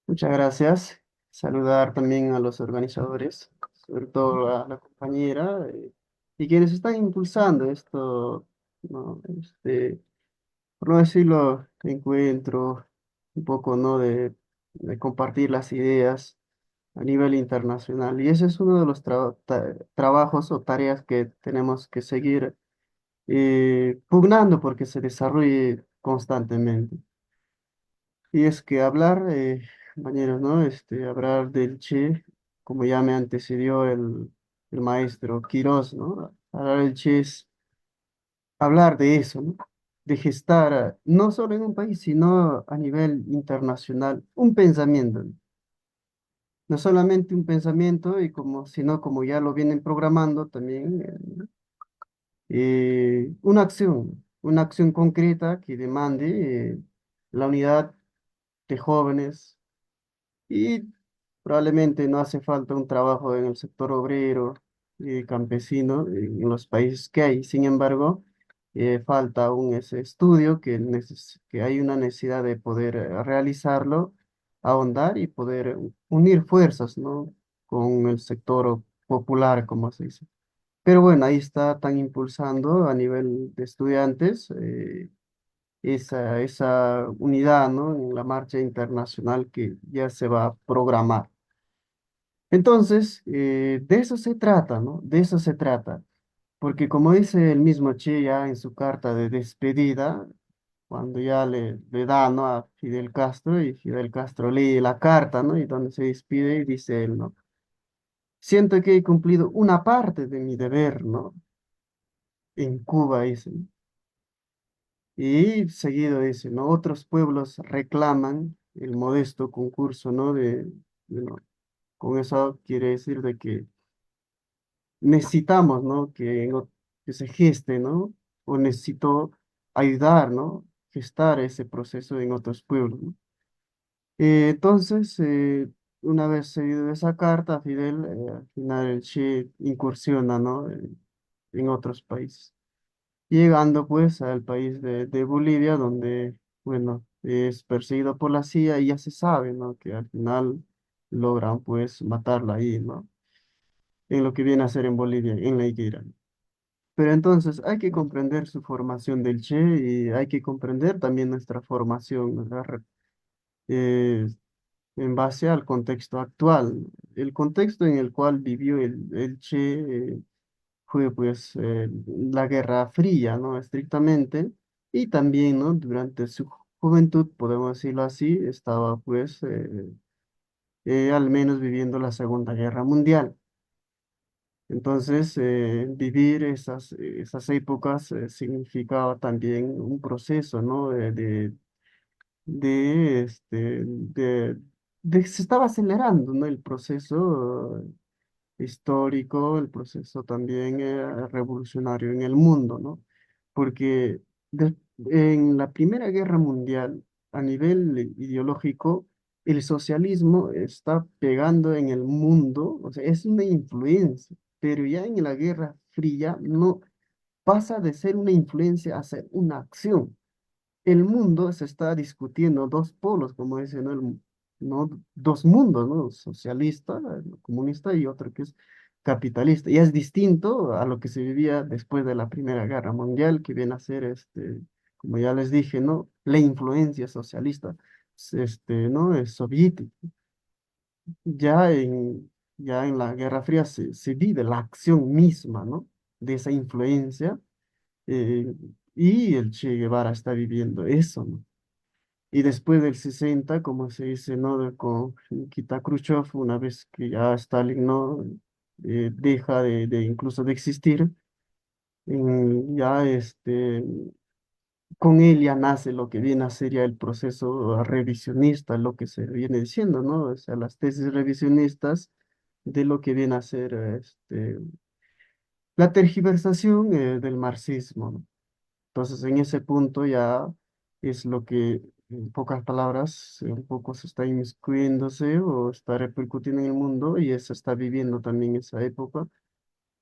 Muchas gracias. Saludar también a los organizadores, sobre todo a la compañera, y quienes están impulsando esto, ¿no? por no decirlo, encuentro un poco, ¿no? De compartir las ideas a nivel internacional. Y ese es uno de los trabajos o tareas que tenemos que seguir pugnando porque se desarrolle constantemente. Y es que hablar, compañeros, ¿no? Hablar del Che, como ya me antecedió el maestro Quirós, ¿no? Hablar del Che es hablar de eso, ¿no? De gestar, no solo en un país, sino a nivel internacional, un pensamiento, ¿no? No solamente un pensamiento, sino como ya lo vienen programando también, una acción concreta que demande la unidad de jóvenes. Y probablemente no hace falta un trabajo en el sector obrero y campesino en los países que hay. Sin embargo, falta aún ese estudio que hay una necesidad de poder realizarlo, ahondar y poder unir fuerzas, ¿no? Con el sector popular, como se dice. Pero bueno, ahí está tan impulsando a nivel de estudiantes. Esa unidad, ¿no? En la marcha internacional que ya se va a programar. Entonces, de eso se trata, ¿no? De eso se trata. Porque como dice el mismo Che ya en su carta de despedida, cuando ya le da, ¿no? A Fidel Castro y Fidel Castro lee la carta, ¿no? Y donde se despide y dice él, ¿no? Siento que he cumplido una parte de mi deber, ¿no? En Cuba, dice, ¿no? Y seguido dice, ¿no? Otros pueblos reclaman el modesto concurso, ¿no? ¿No? Con eso quiere decir de que necesitamos, ¿no? Que se geste, ¿no? O necesito ayudar, ¿no? Gestar ese proceso en otros pueblos, ¿no? Entonces, una vez seguido esa carta, Fidel, al final el Che incursiona, ¿no? En otros países, llegando pues al país de Bolivia, donde, bueno, es perseguido por la CIA y ya se sabe, ¿no? Que al final logran pues matarla ahí, ¿no? En lo que viene a ser en Bolivia, en la higuera. Pero entonces hay que comprender su formación del Che y hay que comprender también nuestra formación, ¿verdad? Eh, en base al contexto actual. El contexto en el cual vivió el Che fue pues la Guerra Fría, ¿no? Estrictamente, y también, ¿no? Durante su juventud, podemos decirlo así, estaba pues al menos viviendo la Segunda Guerra Mundial. Entonces, vivir esas épocas significaba también un proceso, ¿no? De, este, se estaba acelerando, ¿no? El proceso histórico, el proceso también revolucionario en el mundo, ¿no? Porque en la Primera Guerra Mundial, a nivel ideológico, el socialismo está pegando en el mundo, o sea, es una influencia, pero ya en la Guerra Fría no pasa de ser una influencia a ser una acción. El mundo se está discutiendo dos polos, como dicen, ¿no? ¿No? Dos mundos, ¿no? Socialista, comunista y otro que es capitalista. Y es distinto a lo que se vivía después de la Primera Guerra Mundial, que viene a ser, como ya les dije, ¿no? La influencia socialista, ¿no? Es soviética. Ya ya en la Guerra Fría se vive la acción misma, ¿no? De esa influencia, eh, y el Che Guevara está viviendo eso, ¿no? Y después del 60, como se dice, ¿no? Con Nikita Khrushchev, una vez que ya Stalin no deja de incluso de existir, ya con él ya nace lo que viene a ser ya el proceso revisionista, lo que se viene diciendo, ¿no? O sea, las tesis revisionistas de lo que viene a ser la tergiversación del marxismo, ¿no? Entonces, en ese punto ya es lo que, en pocas palabras, un poco se está inmiscuyéndose o está repercutiendo en el mundo y se está viviendo también esa época.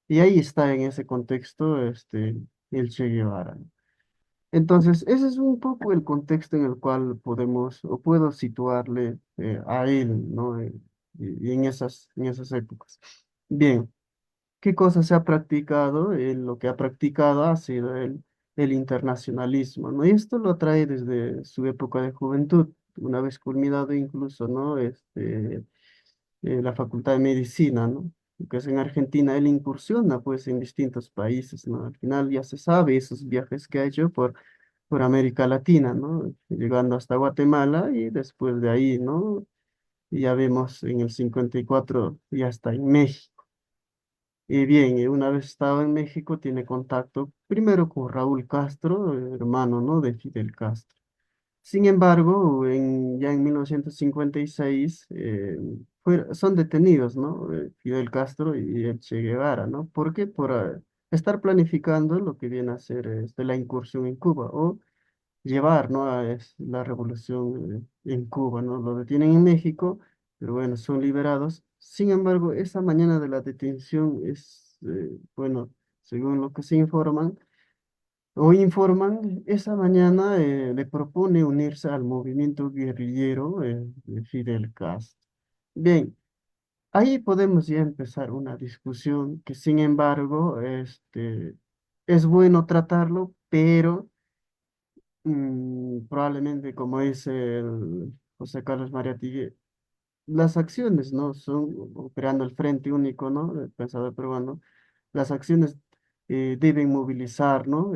Y ahí está en ese contexto el Che Guevara, ¿no? Entonces, ese es un poco el contexto en el cual podemos o puedo situarle a él, ¿no? Y en esas épocas. Bien, ¿qué cosa se ha practicado? Él lo que ha practicado ha sido él. el internacionalismo, ¿no? Y esto lo trae desde su época de juventud, una vez culminado incluso, ¿no? La Facultad de Medicina, ¿no? Que es en Argentina, él incursiona pues en distintos países, ¿no? Al final ya se sabe esos viajes que ha hecho por América Latina, ¿no? Llegando hasta Guatemala y después de ahí, ¿no? Y ya vemos en el 54 ya está en México. Y bien, una vez estado en México, tiene contacto primero con Raúl Castro, hermano, ¿no? De Fidel Castro. Sin embargo, ya en 1956 son detenidos, ¿no? Fidel Castro y el Che Guevara, ¿no? ¿Por qué? Por estar planificando lo que viene a ser la incursión en Cuba o llevar, ¿no? La revolución en Cuba, ¿no? Lo detienen en México, pero bueno, son liberados. Sin embargo, esa mañana de la detención bueno, según lo que se informan, esa mañana le propone unirse al movimiento guerrillero de Fidel Castro. Bien, ahí podemos ya empezar una discusión que sin embargo, es bueno tratarlo, pero probablemente como dice el José Carlos Mariátegui, las acciones, ¿no? Son operando el Frente Único, ¿no? El pensador peruano, las acciones deben movilizar, ¿no?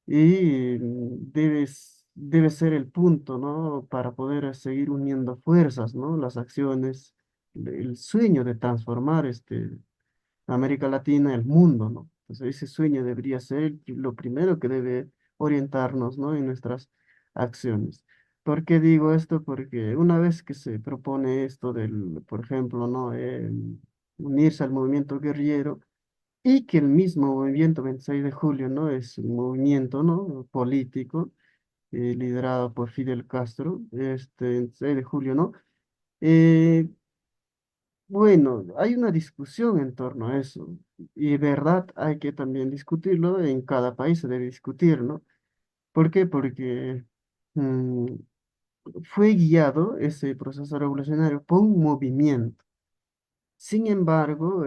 Y debe ser el punto, ¿no? Para poder seguir uniendo fuerzas, ¿no? Las acciones, el sueño de transformar América Latina, el mundo, ¿no? Entonces ese sueño debería ser lo primero que debe orientarnos, ¿no? En nuestras acciones. ¿Por qué digo esto? Porque una vez que se propone esto por ejemplo, ¿no? Unirse al movimiento guerrillero, y que el mismo movimiento 26 de julio, ¿no? Es un movimiento, ¿no? Político, liderado por Fidel Castro, 26 de julio, ¿no? Eh, bueno, hay una discusión en torno a eso, y verdad hay que también discutirlo, en cada país se debe discutir, ¿no? ¿Por qué? Porque mm, fue guiado ese proceso revolucionario por un movimiento. Sin embargo,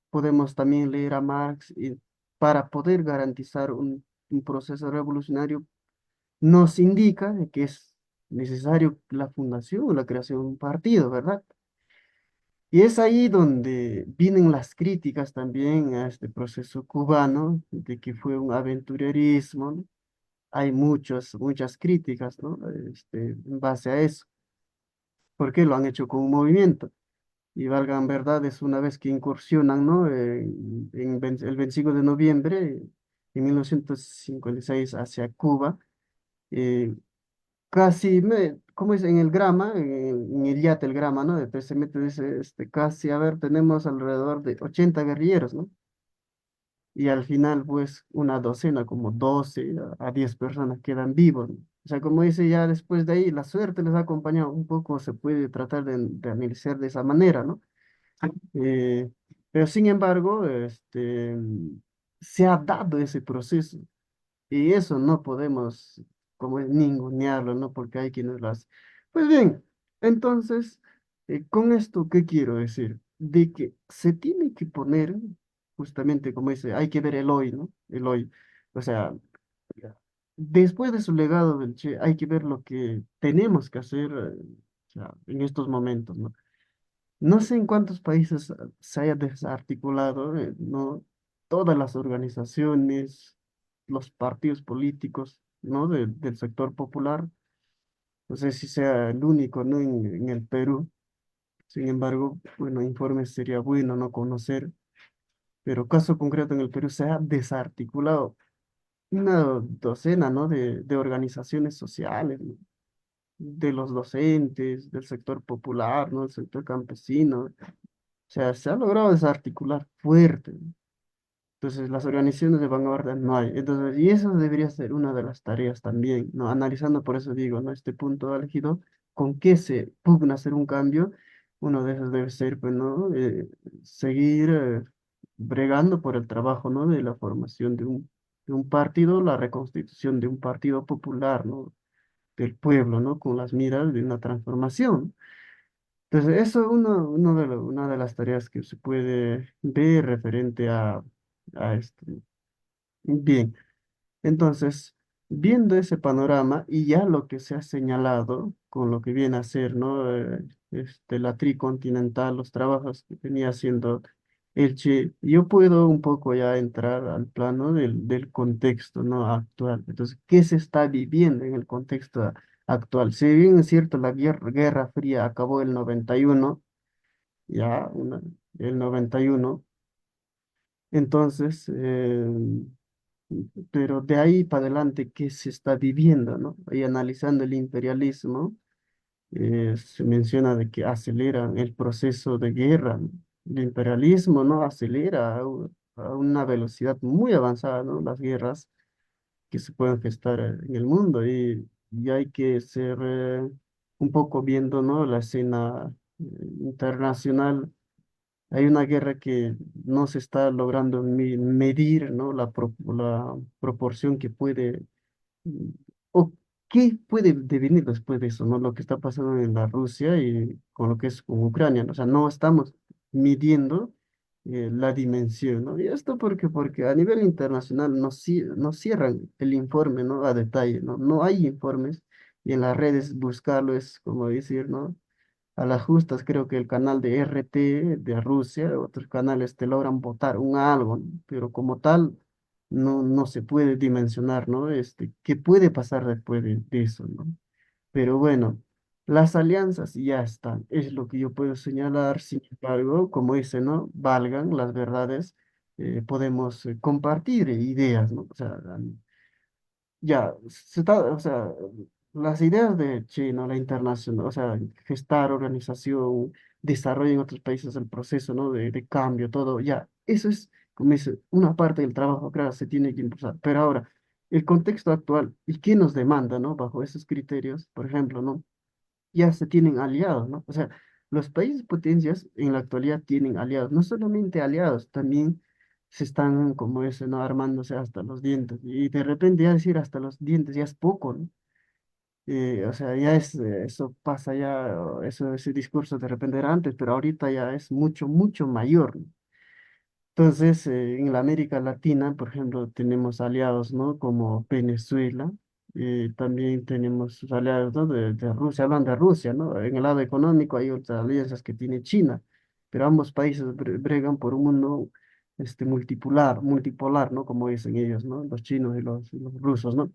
podemos también leer a Marx y para poder garantizar un proceso revolucionario nos indica de que es necesario la fundación o la creación de un partido, ¿verdad? Y es ahí donde vienen las críticas también a este proceso cubano, de que fue un aventurerismo, ¿no? Hay muchas críticas, ¿no? En base a eso, porque lo han hecho con un movimiento. Y valgan verdades, una vez que incursionan, ¿no? El 25 de noviembre de 1956 hacia Cuba, eh, ¿cómo es? En el Grama, en el yate, el Grama, ¿no? Después se mete, dice, casi, a ver, tenemos alrededor de 80 guerrilleros, ¿no? Y al final, pues, una docena, como 12 a 10 personas quedan vivos, ¿no? O sea, como dice, ya después de ahí, la suerte les ha acompañado un poco, se puede tratar de analizar de esa manera, ¿no? Eh, pero sin embargo, se ha dado ese proceso y eso no podemos como es, ningunearlo, ¿no? Porque hay quienes las... Pues bien, entonces, con esto, ¿qué quiero decir? De que se tiene que poner, justamente como dice, hay que ver el hoy, ¿no? El hoy. O sea, después de su legado del Che, hay que ver lo que tenemos que hacer, o sea, en estos momentos, ¿no? No sé en cuántos países se haya desarticulado, ¿no? Todas las organizaciones, los partidos políticos, ¿no? Del sector popular. No sé si sea el único, ¿no? En el Perú. Sin embargo, bueno, informes sería bueno no conocer, pero caso concreto en el Perú se ha desarticulado una docena, ¿no? De organizaciones sociales, ¿no? De los docentes, del sector popular, ¿no? Del sector campesino. O sea, se ha logrado desarticular fuerte, ¿no? Entonces, las organizaciones de vanguardia no hay. Entonces, y eso debería ser una de las tareas también, ¿no? Analizando, por eso digo, ¿no? Este punto elegido, ¿con qué se pugna hacer un cambio? Uno de esos debe ser, pues, ¿no? Seguir bregando por el trabajo, ¿no? De la formación de un partido, la reconstitución de un partido popular, ¿no? Del pueblo, ¿no? Con las miras de una transformación. Entonces, eso es una de las tareas que se puede ver referente a a esto. Bien. Entonces, viendo ese panorama y ya lo que se ha señalado con lo que viene a ser, ¿no? La tricontinental, los trabajos que venía haciendo el Che, yo puedo un poco ya entrar al plano del contexto, ¿no? Actual. Entonces, ¿qué se está viviendo en el contexto actual? Si bien es cierto, la Guerra Fría acabó el 91, ya, el 91. Entonces, pero de ahí para adelante, ¿qué se está viviendo, no? Y analizando el imperialismo, se menciona de que aceleran el proceso de guerra, ¿no? El imperialismo, ¿no? Acelera a una velocidad muy avanzada, ¿no? Las guerras que se pueden gestar en el mundo y hay que ser un poco viendo, ¿no? La escena internacional. Hay una guerra que no se está logrando medir, ¿no? La proporción que puede, mm, o qué puede devenir después de eso, ¿no? Lo que está pasando en la Rusia y con lo que es con Ucrania, ¿no? O sea, no estamos midiendo la dimensión, ¿no? Y esto porque a nivel internacional no cierran el informe, ¿no? A detalle, ¿no? No hay informes y en las redes buscarlo es como decir, ¿no? A las justas, creo que el canal de RT de Rusia, otros canales te logran botar un algo, ¿no? Pero como tal, no se puede dimensionar, ¿no? ¿Qué puede pasar después de eso, ¿no? Pero bueno, las alianzas ya están, es lo que yo puedo señalar, sin embargo, como dice, ¿no? Valgan las verdades, podemos compartir ideas, ¿no? O sea, ya, o sea, las ideas de China, la internacional, o sea, gestar organización, desarrollo en otros países, el proceso, ¿no? De cambio, todo, ya, eso es, como dice, una parte del trabajo, claro, se tiene que impulsar. Pero ahora, el contexto actual, ¿y qué nos demanda, ¿no? Bajo esos criterios, por ejemplo, ¿no? Ya se tienen aliados, ¿no? O sea, los países potencias en la actualidad tienen aliados, no solamente aliados, también se están, como ese, ¿no? Armándose hasta los dientes. Y de repente ya decir hasta los dientes ya es poco, ¿no? O sea, ya es, eso pasa ya, ese discurso de repente era antes, pero ahorita ya es mucho, mucho mayor, ¿no? Entonces, en la América Latina, por ejemplo, tenemos aliados, ¿no? Como Venezuela, también tenemos sus aliados, ¿no? De Rusia, hablan de Rusia, ¿no? En el lado económico hay otras alianzas que tiene China, pero ambos países bregan por un mundo multipolar, ¿no? Como dicen ellos, ¿no? Los chinos y los rusos, ¿no?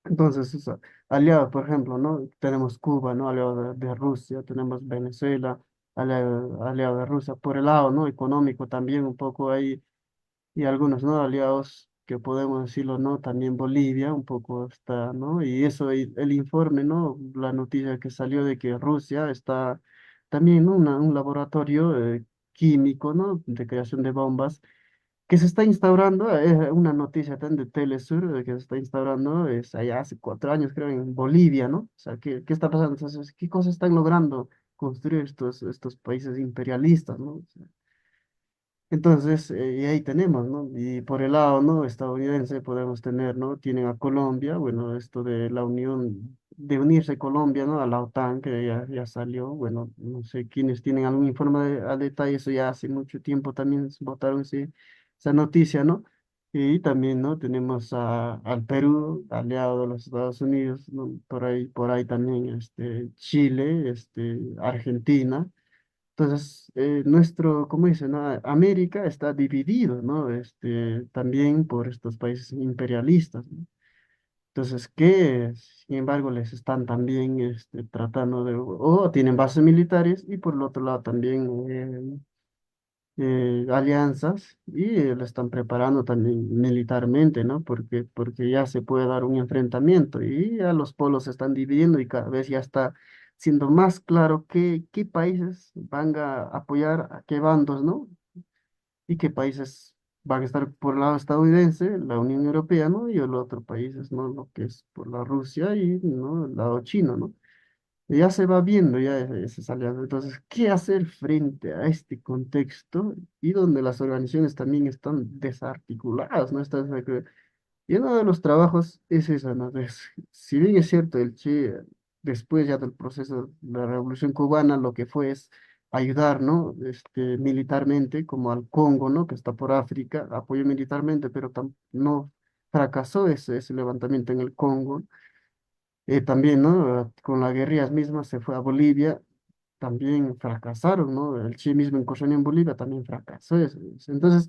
Entonces, aliados, por ejemplo, ¿no? Tenemos Cuba, ¿no? Aliado de Rusia, tenemos Venezuela, aliado de Rusia, por el lado, ¿no? Económico también un poco ahí, y algunos, ¿no? Aliados que podemos decirlo, ¿no? También Bolivia, un poco está, ¿no? Y eso, el informe, ¿no? La noticia que salió de que Rusia está también, ¿no? Un laboratorio químico, ¿no? De creación de bombas que se está instaurando, una noticia tan de Telesur, que se está instaurando, es allá hace 4 años, creo, en Bolivia, ¿no? O sea, ¿qué está pasando? Entonces, ¿qué cosas están logrando construir estos países imperialistas, ¿no? O sea, entonces, y ahí tenemos, ¿no? Y por el lado, ¿no? Estadounidense podemos tener, ¿no? Tienen a Colombia, bueno, esto de la unión, de unirse Colombia, ¿no? A la OTAN, que ya salió, bueno, no sé quiénes tienen algún informe a detalle, eso ya hace mucho tiempo también votaron esa noticia, ¿no? Y también, ¿no? Tenemos al Perú, aliado de los Estados Unidos, ¿no? Por ahí también, Chile, Argentina. Entonces, como dicen, ¿no? América está dividido, ¿no? También por estos países imperialistas, ¿no? Entonces, que, sin embargo, les están también tratando o tienen bases militares y por el otro lado también alianzas y lo están preparando también militarmente, ¿no? Porque ya se puede dar un enfrentamiento y ya los polos se están dividiendo y cada vez ya está siendo más claro qué países van a apoyar a qué bandos, ¿no? Y qué países van a estar por el lado estadounidense, la Unión Europea, ¿no? Y el otro países, ¿no? Lo que es por la Rusia y, ¿no? El lado chino, ¿no? Ya se va viendo ya esas alianzas. Entonces, ¿qué hacer frente a este contexto y donde las organizaciones también están desarticuladas, ¿no? Y uno de los trabajos es eso, ¿no? Si bien es cierto, el Che, después ya del proceso de la Revolución Cubana, lo que fue es ayudar, ¿no? Militarmente, como al Congo, ¿no? Que está por África, apoyó militarmente, pero no fracasó ese levantamiento en el Congo. También, ¿no? Con las guerrillas mismas se fue a Bolivia, también fracasaron, ¿no? El Che mismo incursión en Bolivia también fracasó. Entonces,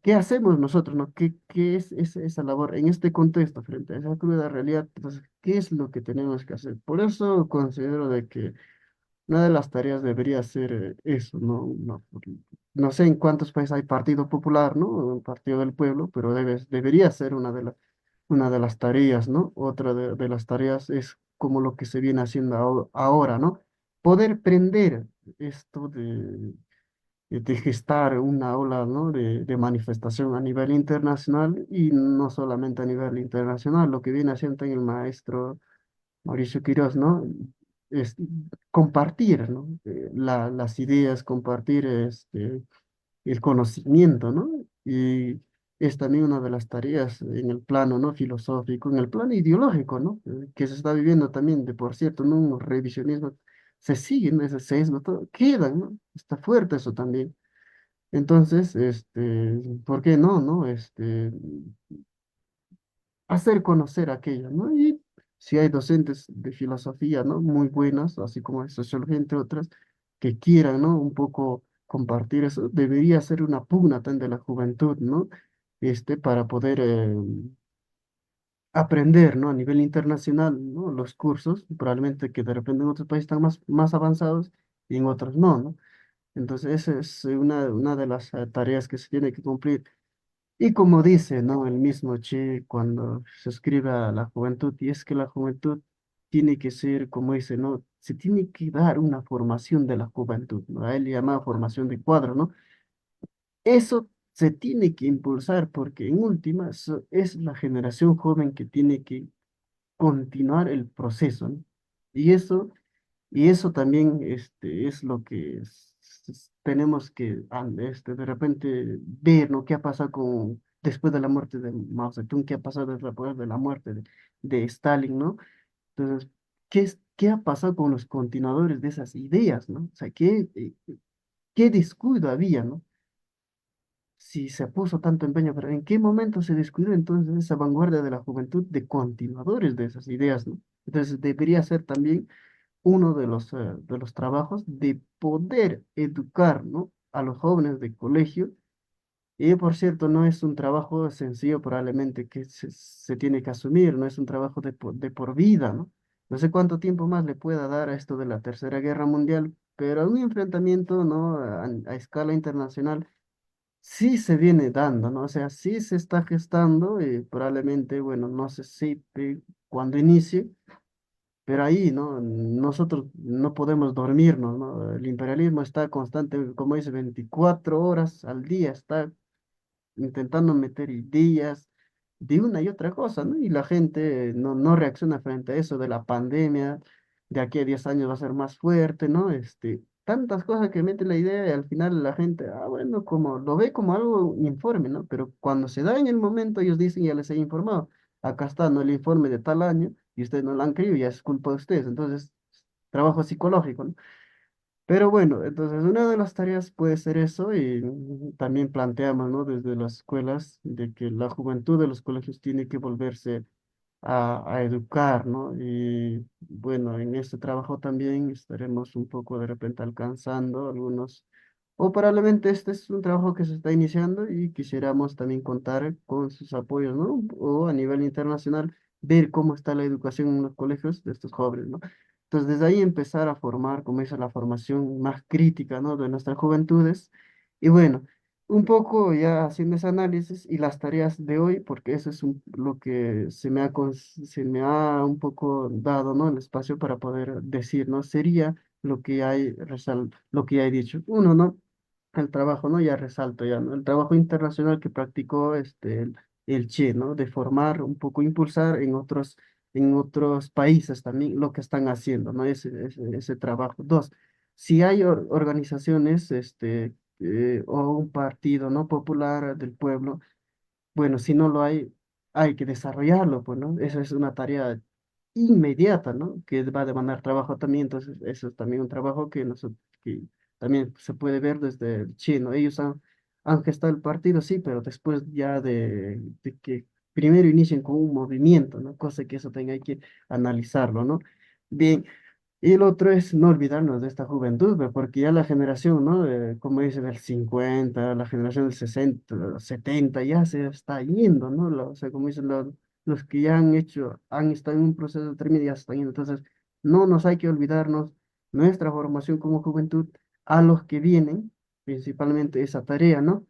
¿qué hacemos nosotros, no? ¿Qué es esa labor en este contexto frente a esa cruda realidad? Entonces, ¿qué es lo que tenemos que hacer? Por eso considero de que una de las tareas debería ser eso, ¿no? No sé en cuántos países hay Partido Popular, ¿no? Un Partido del Pueblo, pero debería ser una de las tareas, ¿no? Otra de las tareas es como lo que se viene haciendo ahora, ¿no? Poder prender esto de gestar una ola, ¿no? de manifestación a nivel internacional y no solamente a nivel internacional, lo que viene haciendo el maestro Mauricio Quirós, ¿no? Es compartir, ¿no? Las ideas, compartir el conocimiento, ¿no? Y es también una de las tareas en el plano, ¿no? filosófico, en el plano ideológico, ¿no? Que se está viviendo también, de por cierto, ¿no? Un revisionismo, se sigue, ¿no? Ese sesgo, todo, quedan, ¿no? Está fuerte eso también. Entonces, ¿por qué no, no? Hacer conocer aquello, ¿no? Y si hay docentes de filosofía, ¿no? Muy buenas, así como de sociología, entre otras, que quieran, ¿no? Un poco compartir eso, debería ser una pugna también de la juventud, ¿no? Para poder aprender, ¿no? A nivel internacional, ¿no? Los cursos, probablemente que de repente en otros países están más avanzados y en otros no, ¿no? Entonces, esa es una de las tareas que se tiene que cumplir. Y como dice, ¿no? El mismo Che cuando se escribe a la juventud, y es que la juventud tiene que ser, como dice, ¿no? Se tiene que dar una formación de la juventud, ¿no? A él le llamaba formación de cuadro, ¿no? Eso se tiene que impulsar porque en última es la generación joven que tiene que continuar el proceso, ¿no? Y eso y eso también es lo que tenemos que de repente ver, ¿no? ¿Qué ha pasado después de la muerte de Mao Zedong? ¿Qué ha pasado después de la muerte de Stalin, ¿no? Entonces, ¿qué ha pasado con los continuadores de esas ideas, ¿no? O sea, ¿qué descuido había, ¿no? Si se puso tanto empeño, pero ¿en qué momento se descuidó entonces esa vanguardia de la juventud de continuadores de esas ideas, ¿no? Entonces, debería ser también uno de los trabajos de poder educar, ¿no? A los jóvenes de colegio. Y por cierto, no es un trabajo sencillo probablemente que se tiene que asumir, no es un trabajo de por vida, ¿no? No sé cuánto tiempo más le pueda dar a esto de la Tercera Guerra Mundial, pero un enfrentamiento, ¿no? A escala internacional sí se viene dando, ¿no? O sea, sí se está gestando y probablemente, bueno, no sé si cuando inicie, pero ahí, ¿no? Nosotros no podemos dormirnos, ¿no? El imperialismo está constante, como dice, 24 horas al día, está intentando meter ideas de una y otra cosa, ¿no? Y la gente no reacciona frente a eso de la pandemia, de aquí a 10 años va a ser más fuerte, ¿no? Tantas cosas que mete la idea y al final la gente, bueno, como lo ve como algo informe, ¿no? Pero cuando se da en el momento, ellos dicen, ya les he informado, acá está, ¿no? El informe de tal año y ustedes no lo han creído, ya es culpa de ustedes. Entonces, trabajo psicológico, ¿no? Pero bueno, entonces una de las tareas puede ser eso y también planteamos, ¿no? Desde las escuelas de que la juventud de los colegios tiene que volverse a educar, ¿no? Y bueno, en este trabajo también estaremos un poco de repente alcanzando algunos, o probablemente este es un trabajo que se está iniciando y quisiéramos también contar con sus apoyos, ¿no? O a nivel internacional, ver cómo está la educación en los colegios de estos jóvenes, ¿no? Entonces, desde ahí empezar a formar, como dice, la formación más crítica, ¿no? De nuestras juventudes. Y bueno, un poco ya haciendo ese análisis y las tareas de hoy, porque eso es lo que se me ha un poco dado, ¿no? El espacio para poder decir, ¿no? Sería lo que ya he dicho. Uno, ¿no? El trabajo, ¿no? Ya resalto ya, ¿no? El trabajo internacional que practicó el Che, ¿no? De formar, un poco impulsar en otros países también lo que están haciendo, ¿no? Ese trabajo. Dos, si hay organizaciones, o un partido, ¿no? Popular del pueblo, bueno, si no lo hay, hay que desarrollarlo, pues, ¿no? Esa es una tarea inmediata, ¿no? Que va a demandar trabajo también, entonces eso es también un trabajo que nosotros también se puede ver desde el chino. Ellos han gestado el partido, sí, pero después ya de que primero inicien con un movimiento, ¿no? Cosa que eso tenga hay que analizarlo, ¿no? Bien, y el otro es no olvidarnos de esta juventud, ve, porque ya la generación, ¿no? Como dicen, del 50 la generación del 60 70 ya se está yendo, ¿no? O sea, como dicen los que ya han hecho, han estado en un proceso determinado, ya se están yendo. Entonces, no nos hay que olvidarnos nuestra formación como juventud a los que vienen, principalmente esa tarea, ¿no?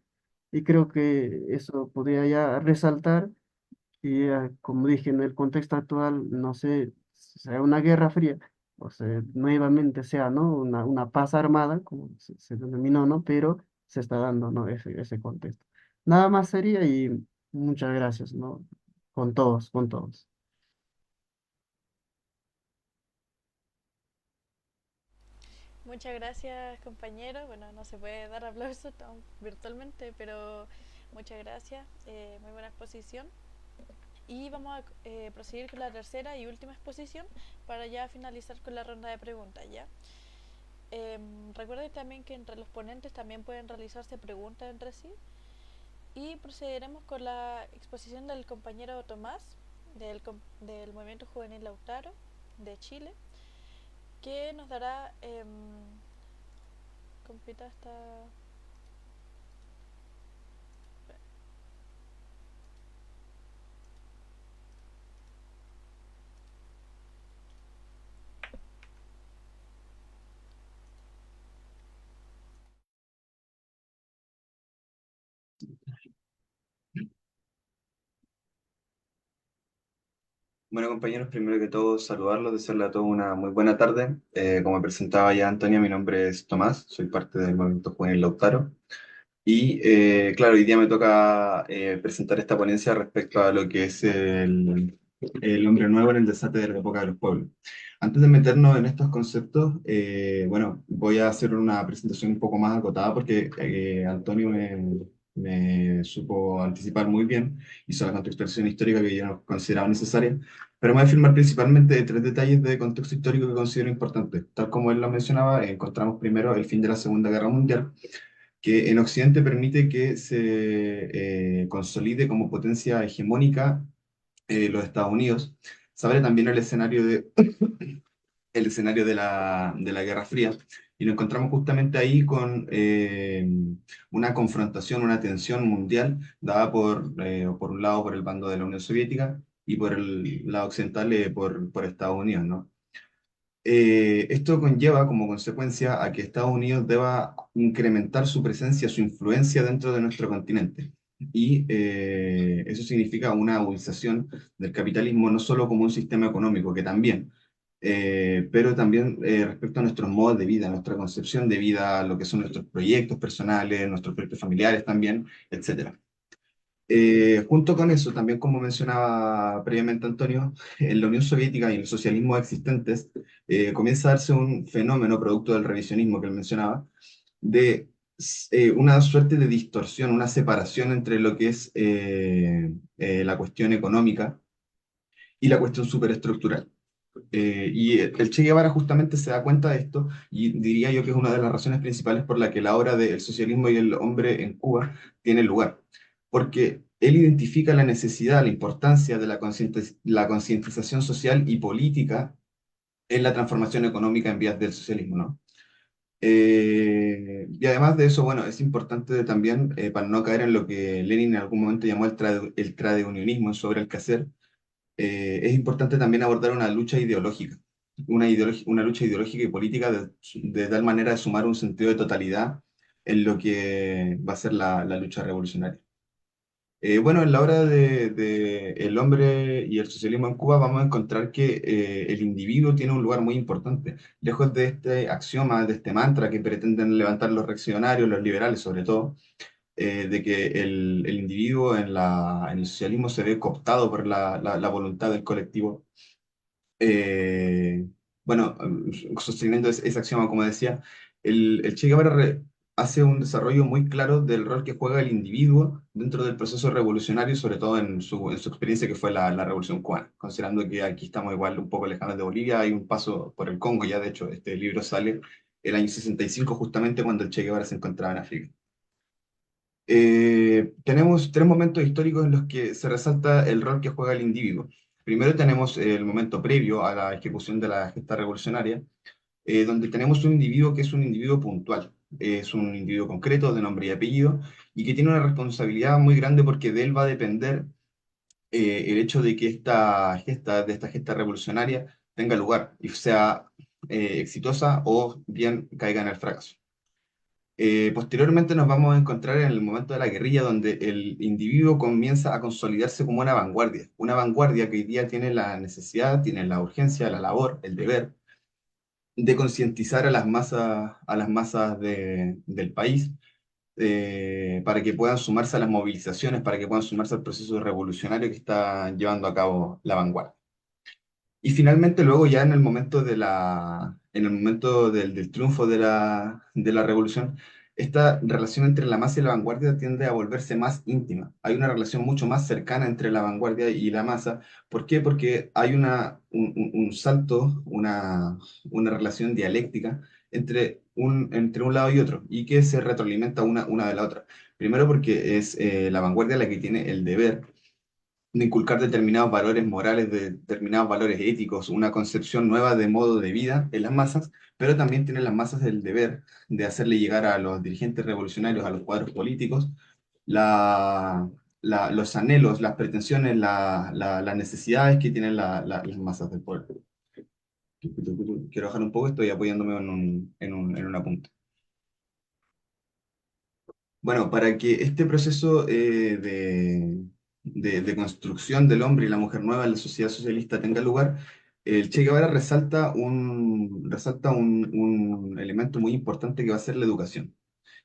Y creo que eso podría ya resaltar y como dije, en el contexto actual, no sé, sea una guerra fría, o sea, nuevamente sea, ¿no? Una paz armada, como se denominó, ¿no? Pero se está dando, ¿no? Ese contexto. Nada más sería y muchas gracias, ¿no? Con todos, con todos. Muchas gracias, compañero. Bueno, no se puede dar aplausos virtualmente, pero muchas gracias. Muy buena exposición. Y vamos a proseguir con la tercera y última exposición para ya finalizar con la ronda de preguntas, ¿ya? Recuerden también que entre los ponentes también pueden realizarse preguntas entre sí. Y procederemos con la exposición del compañero Tomás, del Movimiento Juvenil Lautaro, de Chile, que nos dará... compita esta... Bueno, compañeros, primero que todo, saludarlos, desearle a todos una muy buena tarde. Como presentaba ya Antonio, mi nombre es Tomás, soy parte del Movimiento Juvenil Lautaro. Y claro, hoy día me toca presentar esta ponencia respecto a lo que es el hombre nuevo en el desate de la época de los pueblos. Antes de meternos en estos conceptos, bueno, voy a hacer una presentación un poco más acotada porque Antonio me supo anticipar muy bien, hizo la contextualización histórica que yo no consideraba necesaria, pero me voy a firmar principalmente de tres detalles de contexto histórico que considero importantes. Tal como él lo mencionaba, encontramos primero el fin de la Segunda Guerra Mundial, que en Occidente permite que se consolide como potencia hegemónica los Estados Unidos. Se abre también el escenario de la Guerra Fría y nos encontramos justamente ahí con una confrontación, una tensión mundial dada por un lado por el bando de la Unión Soviética y por el lado occidental por Estados Unidos, ¿no? Esto conlleva como consecuencia a que Estados Unidos deba incrementar su presencia, su influencia dentro de nuestro continente. Y eso significa una agudización del capitalismo no solo como un sistema económico, que también, pero también respecto a nuestros modos de vida, nuestra concepción de vida, lo que son nuestros proyectos personales, nuestros proyectos familiares también, etcétera. Junto con eso, también como mencionaba previamente Antonio, en la Unión Soviética y en los socialismos existentes comienza a darse un fenómeno producto del revisionismo que él mencionaba, de una suerte de distorsión, una separación entre lo que es la cuestión económica y la cuestión superestructural. Y el Che Guevara justamente se da cuenta de esto y diría yo que es una de las razones principales por la que la obra del socialismo y el hombre en Cuba tiene lugar, porque él identifica la necesidad, la importancia de la concientización social y política en la transformación económica en vías del socialismo, ¿no? Y además de eso, bueno, es importante también, para no caer en lo que Lenin en algún momento llamó el tradeunionismo sobre el quehacer, es importante también abordar una lucha ideológica, una lucha ideológica y política de tal manera de sumar un sentido de totalidad en lo que va a ser la lucha revolucionaria. Bueno, en la obra de El hombre y el socialismo en Cuba vamos a encontrar que el individuo tiene un lugar muy importante, lejos de este axioma, de este mantra que pretenden levantar los reaccionarios, los liberales sobre todo, de que el individuo en el socialismo se ve cooptado por la voluntad del colectivo. Eh, bueno, sosteniendo ese axioma, como decía, el Che Guevara hace un desarrollo muy claro del rol que juega el individuo dentro del proceso revolucionario, sobre todo en su experiencia que fue la Revolución Cubana, considerando que aquí estamos igual un poco lejanos de Bolivia, hay un paso por el Congo, ya de hecho este libro sale el año 65, justamente cuando el Che Guevara se encontraba en África. Tenemos tres momentos históricos en los que se resalta el rol que juega el individuo. Primero tenemos el momento previo a la ejecución de la gesta revolucionaria, donde tenemos un individuo que es un individuo puntual, es un individuo concreto de nombre y apellido, y que tiene una responsabilidad muy grande porque de él va a depender el hecho de que esta gesta revolucionaria tenga lugar y sea exitosa o bien caiga en el fracaso. Posteriormente nos vamos a encontrar en el momento de la guerrilla, donde el individuo comienza a consolidarse como una vanguardia que hoy día tiene la necesidad, tiene la urgencia, la labor, el deber de concientizar a las masas del país, para que puedan sumarse a las movilizaciones, para que puedan sumarse al proceso revolucionario que está llevando a cabo la vanguardia. Y finalmente, luego ya en el momento en el momento del triunfo de la revolución, esta relación entre la masa y la vanguardia tiende a volverse más íntima. Hay una relación mucho más cercana entre la vanguardia y la masa. ¿Por qué? Porque hay un salto, una relación dialéctica entre un lado y otro, y que se retroalimenta una de la otra. Primero porque es la vanguardia la que tiene el deber de inculcar determinados valores morales, de determinados valores éticos, una concepción nueva de modo de vida en las masas, pero también tienen las masas el deber de hacerle llegar a los dirigentes revolucionarios, a los cuadros políticos, la, los anhelos, las pretensiones, las necesidades que tienen las masas del pueblo. Quiero bajar un poco, estoy apoyándome en un apunte. Bueno, para que este proceso de construcción del hombre y la mujer nueva en la sociedad socialista tenga lugar, el Che Guevara resalta un elemento muy importante que va a ser la educación.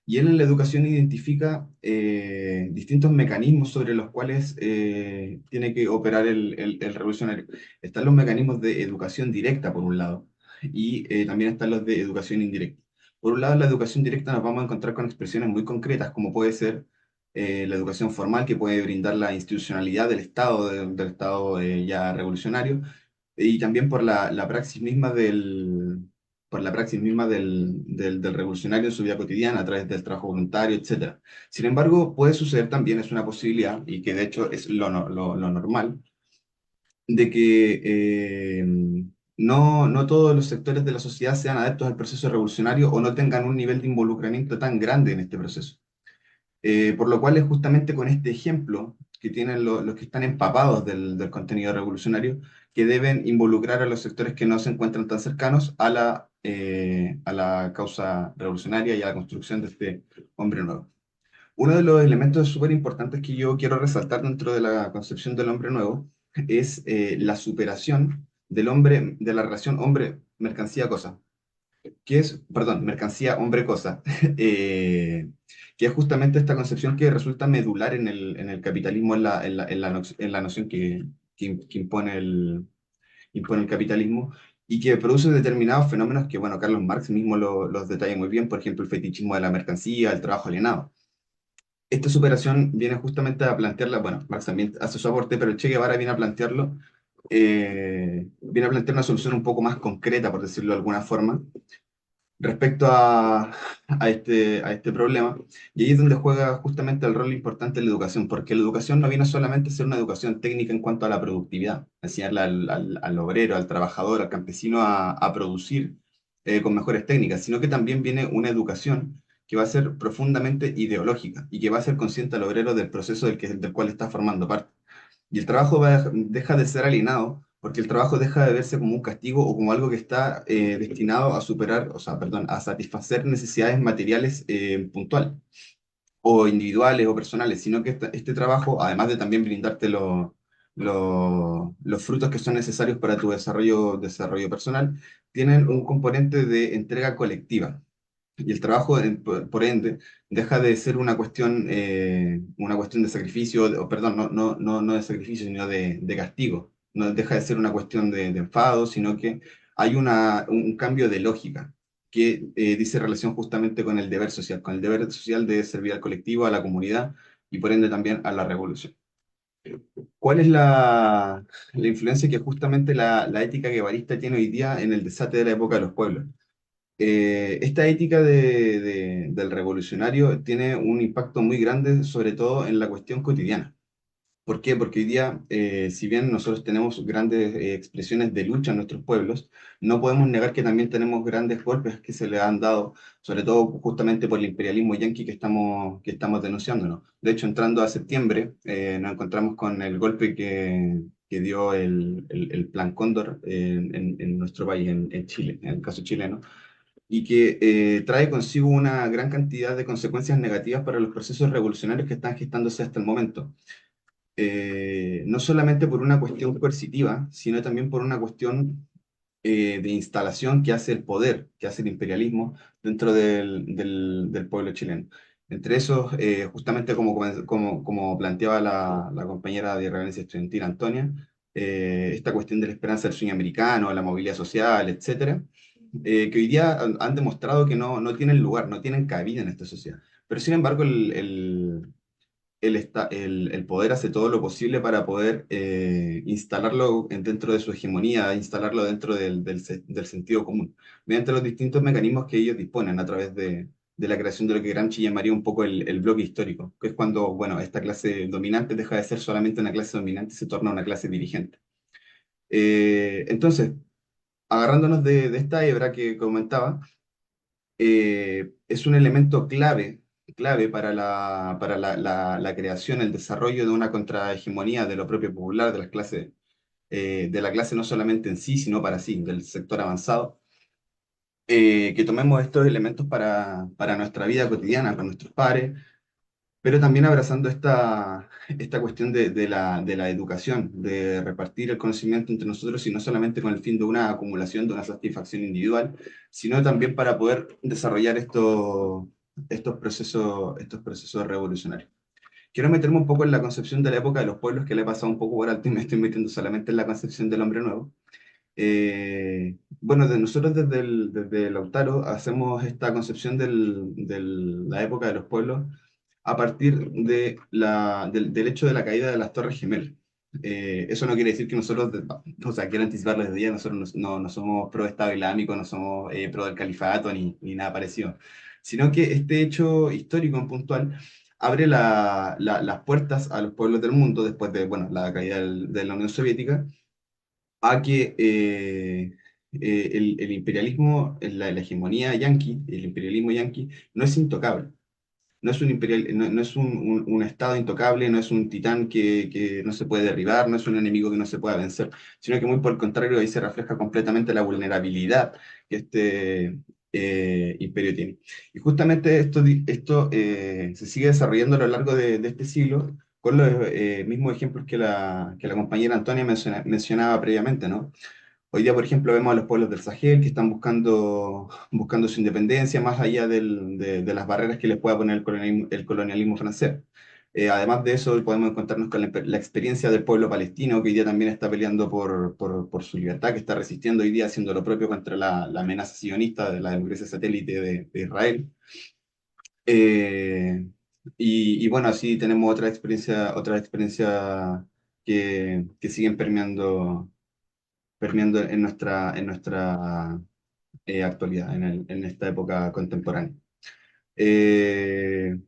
Y él en la educación identifica distintos mecanismos sobre los cuales tiene que operar el revolucionario. Están los mecanismos de educación directa, por un lado, y también están los de educación indirecta. Por un lado, en la educación directa nos vamos a encontrar con expresiones muy concretas, como puede ser la educación formal, que puede brindar la institucionalidad del Estado, del Estado ya revolucionario, y también por la praxis misma por la praxis misma del revolucionario en su vida cotidiana, a través del trabajo voluntario, etcétera. Sin embargo, puede suceder también, es una posibilidad, y que de hecho es lo normal, de que no todos los sectores de la sociedad sean adeptos al proceso revolucionario o no tengan un nivel de involucramiento tan grande en este proceso. Por lo cual es justamente con este ejemplo que tienen los que están empapados del contenido revolucionario, que deben involucrar a los sectores que no se encuentran tan cercanos a la causa revolucionaria y a la construcción de este hombre nuevo. Uno de los elementos súper importantes que yo quiero resaltar dentro de la concepción del hombre nuevo es la superación del hombre, de la relación hombre-mercancía-cosa, que es, perdón, mercancía hombre-cosa, que es justamente esta concepción que resulta medular en el capitalismo, en la noción que impone el capitalismo, y que produce determinados fenómenos que, bueno, Carlos Marx mismo los detalla muy bien, por ejemplo, el fetichismo de la mercancía, el trabajo alienado. Esta superación viene justamente a plantearla, bueno, Marx también hace su aporte, pero el Che Guevara viene a plantearlo, viene a plantear una solución un poco más concreta, por decirlo de alguna forma, respecto a este problema. Y ahí es donde juega justamente el rol importante de la educación, porque la educación no viene solamente a ser una educación técnica en cuanto a la productividad, enseñarle al obrero, al trabajador, al campesino a producir con mejores técnicas, sino que también viene una educación que va a ser profundamente ideológica y que va a ser consciente al obrero del proceso del cual está formando parte. Y el trabajo deja de ser alienado porque el trabajo deja de verse como un castigo o como algo que está destinado a superar, o sea, perdón, a satisfacer necesidades materiales puntuales o individuales o personales, sino que este trabajo, además de también brindarte los frutos que son necesarios para tu desarrollo personal, tienen un componente de entrega colectiva. Y el trabajo, por ende, deja de ser una cuestión de sacrificio, o perdón, no de sacrificio, sino de castigo. No deja de ser una cuestión de enfado, sino que hay un cambio de lógica que dice relación justamente con el deber social, con el deber social de servir al colectivo, a la comunidad y por ende también a la revolución. ¿Cuál es la influencia que justamente la ética guevarista tiene hoy día en el desate de la época de los pueblos? Esta ética del revolucionario tiene un impacto muy grande, sobre todo en la cuestión cotidiana. ¿Por qué? Porque hoy día, si bien nosotros tenemos grandes expresiones de lucha en nuestros pueblos, no podemos negar que también tenemos grandes golpes que se le han dado, sobre todo justamente por el imperialismo yanqui que estamos denunciando, ¿no? De hecho, entrando a septiembre, nos encontramos con el golpe que dio el Plan Cóndor en nuestro país, en Chile, en el caso chileno, y que trae consigo una gran cantidad de consecuencias negativas para los procesos revolucionarios que están gestándose hasta el momento. No solamente por una cuestión coercitiva, sino también por una cuestión de instalación que hace el poder, que hace el imperialismo dentro del pueblo chileno. Entre esos, justamente como planteaba la compañera de Irreverencia Estudiantil, Antonia, esta cuestión de la esperanza del sueño americano, la movilidad social, etcétera, que hoy día han demostrado que no tienen lugar, no tienen cabida en esta sociedad. Pero sin embargo, el poder hace todo lo posible para poder instalarlo dentro de su hegemonía, instalarlo dentro del sentido común, mediante los distintos mecanismos que ellos disponen a través de la creación de lo que Gramsci llamaría un poco el bloque histórico, que es cuando, bueno, esta clase dominante deja de ser solamente una clase dominante y se torna una clase dirigente. Entonces, agarrándonos de esta hebra que comentaba, es un elemento clave para la creación, el desarrollo de una contrahegemonía de lo propio popular, de la clase no solamente en sí, sino para sí, del sector avanzado. Que tomemos estos elementos para nuestra vida cotidiana, para nuestros pares, pero también abrazando esta cuestión de la educación, de repartir el conocimiento entre nosotros y no solamente con el fin de una acumulación, de una satisfacción individual, sino también para poder desarrollar estos procesos revolucionarios. Quiero meterme un poco en la concepción de la época de los pueblos, que le he pasado un poco por alto y me estoy metiendo solamente en la concepción del hombre nuevo. Bueno, nosotros desde Lautaro hacemos esta concepción de la época de los pueblos a partir del hecho de la caída de las Torres Gemelas. Eso no quiere decir que nosotros, o sea, quiero anticiparlo desde ya, nosotros no somos pro Estado Islámico, no somos pro del califato ni nada parecido, sino que este hecho histórico en puntual abre las puertas a los pueblos del mundo después de, bueno, la caída de la Unión Soviética, a que el imperialismo, la hegemonía yanqui, el imperialismo yanqui, no es intocable. No es no es un estado intocable, no es un titán que no se puede derribar, no es un enemigo que no se pueda vencer, sino que muy por el contrario ahí se refleja completamente la vulnerabilidad que este imperio tiene. Y justamente esto se sigue desarrollando a lo largo de este siglo con los mismos ejemplos que la compañera Antonia mencionaba previamente, ¿no? Hoy día, por ejemplo, vemos a los pueblos del Sahel que están buscando su independencia más allá de las barreras que les pueda poner el colonialismo francés. Además de eso, podemos encontrarnos con la experiencia del pueblo palestino, que hoy día también está peleando por su libertad, que está resistiendo hoy día haciendo lo propio contra la amenaza sionista de la democracia satélite de Israel. Eh, y bueno, así tenemos otra experiencia que siguen permeando en nuestra actualidad, en esta época contemporánea. Eh,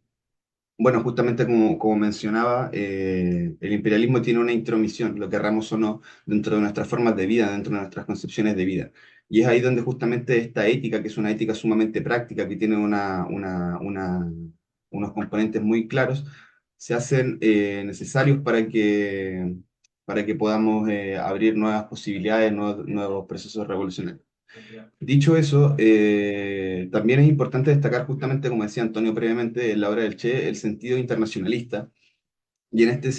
bueno, justamente como mencionaba, el imperialismo tiene una intromisión, lo querramos o no, dentro de nuestras formas de vida, dentro de nuestras concepciones de vida. Y es ahí donde justamente esta ética, que es una ética sumamente práctica, que tiene unos componentes muy claros, se hacen necesarios para que podamos abrir nuevas posibilidades, nuevos procesos revolucionarios. Dicho eso, también es importante destacar justamente, como decía Antonio previamente, en la obra del Che, el sentido internacionalista. Y en ese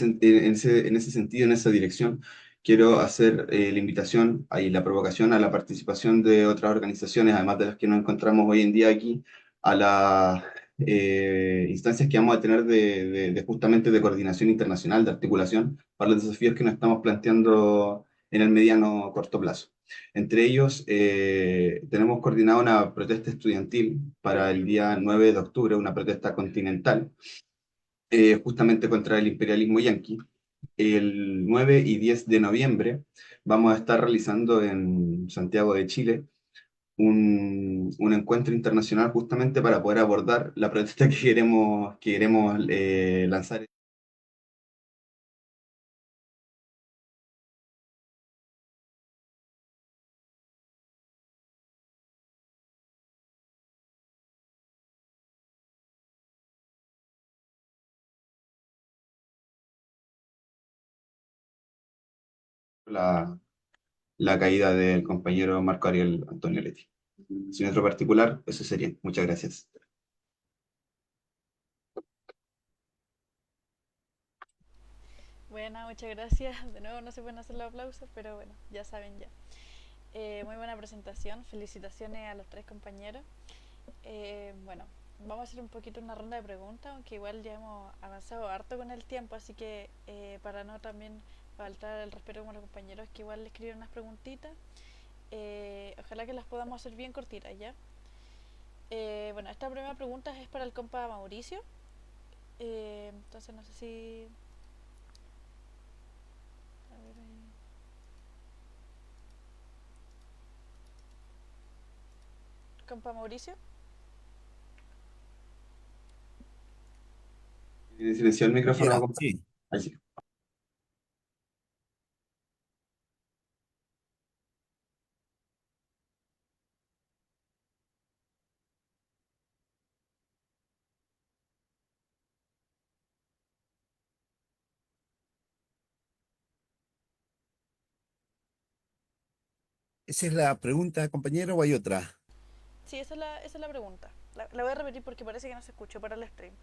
sentido, en esa dirección, quiero hacer la invitación y la provocación a la participación de otras organizaciones, además de las que nos encontramos hoy en día aquí, a las instancias que vamos a tener justamente de coordinación internacional, de articulación, para los desafíos que nos estamos planteando en el mediano corto plazo. Entre ellos, tenemos coordinada una protesta estudiantil para el día 9 de octubre, una protesta continental, justamente contra el imperialismo yanqui. El 9 y 10 de noviembre vamos a estar realizando en Santiago de Chile un encuentro internacional justamente para poder abordar la protesta que queremos lanzar. La, la caída del compañero Marco Ariel Antonio Leti. Sin otro particular, eso sería. Muchas gracias. Bueno, muchas gracias. De nuevo no se pueden hacer los aplausos, pero bueno, ya saben ya. Muy buena presentación. Felicitaciones a los tres compañeros. Bueno, vamos a hacer un poquito una ronda de preguntas, aunque igual ya hemos avanzado harto con el tiempo, así que para no también faltar el respeto con los compañeros que igual le escribieron unas preguntitas, ojalá que las podamos hacer bien cortitas, ¿ya? Bueno, esta primera pregunta es para el compa Mauricio, entonces no sé si... A ver, compa Mauricio. Silenció el micrófono, Ya, compadre. sí. Ahí sí. ¿Esa es la pregunta, compañero, o hay otra? Sí, esa es la pregunta. La voy a repetir porque parece que no se escuchó para el stream.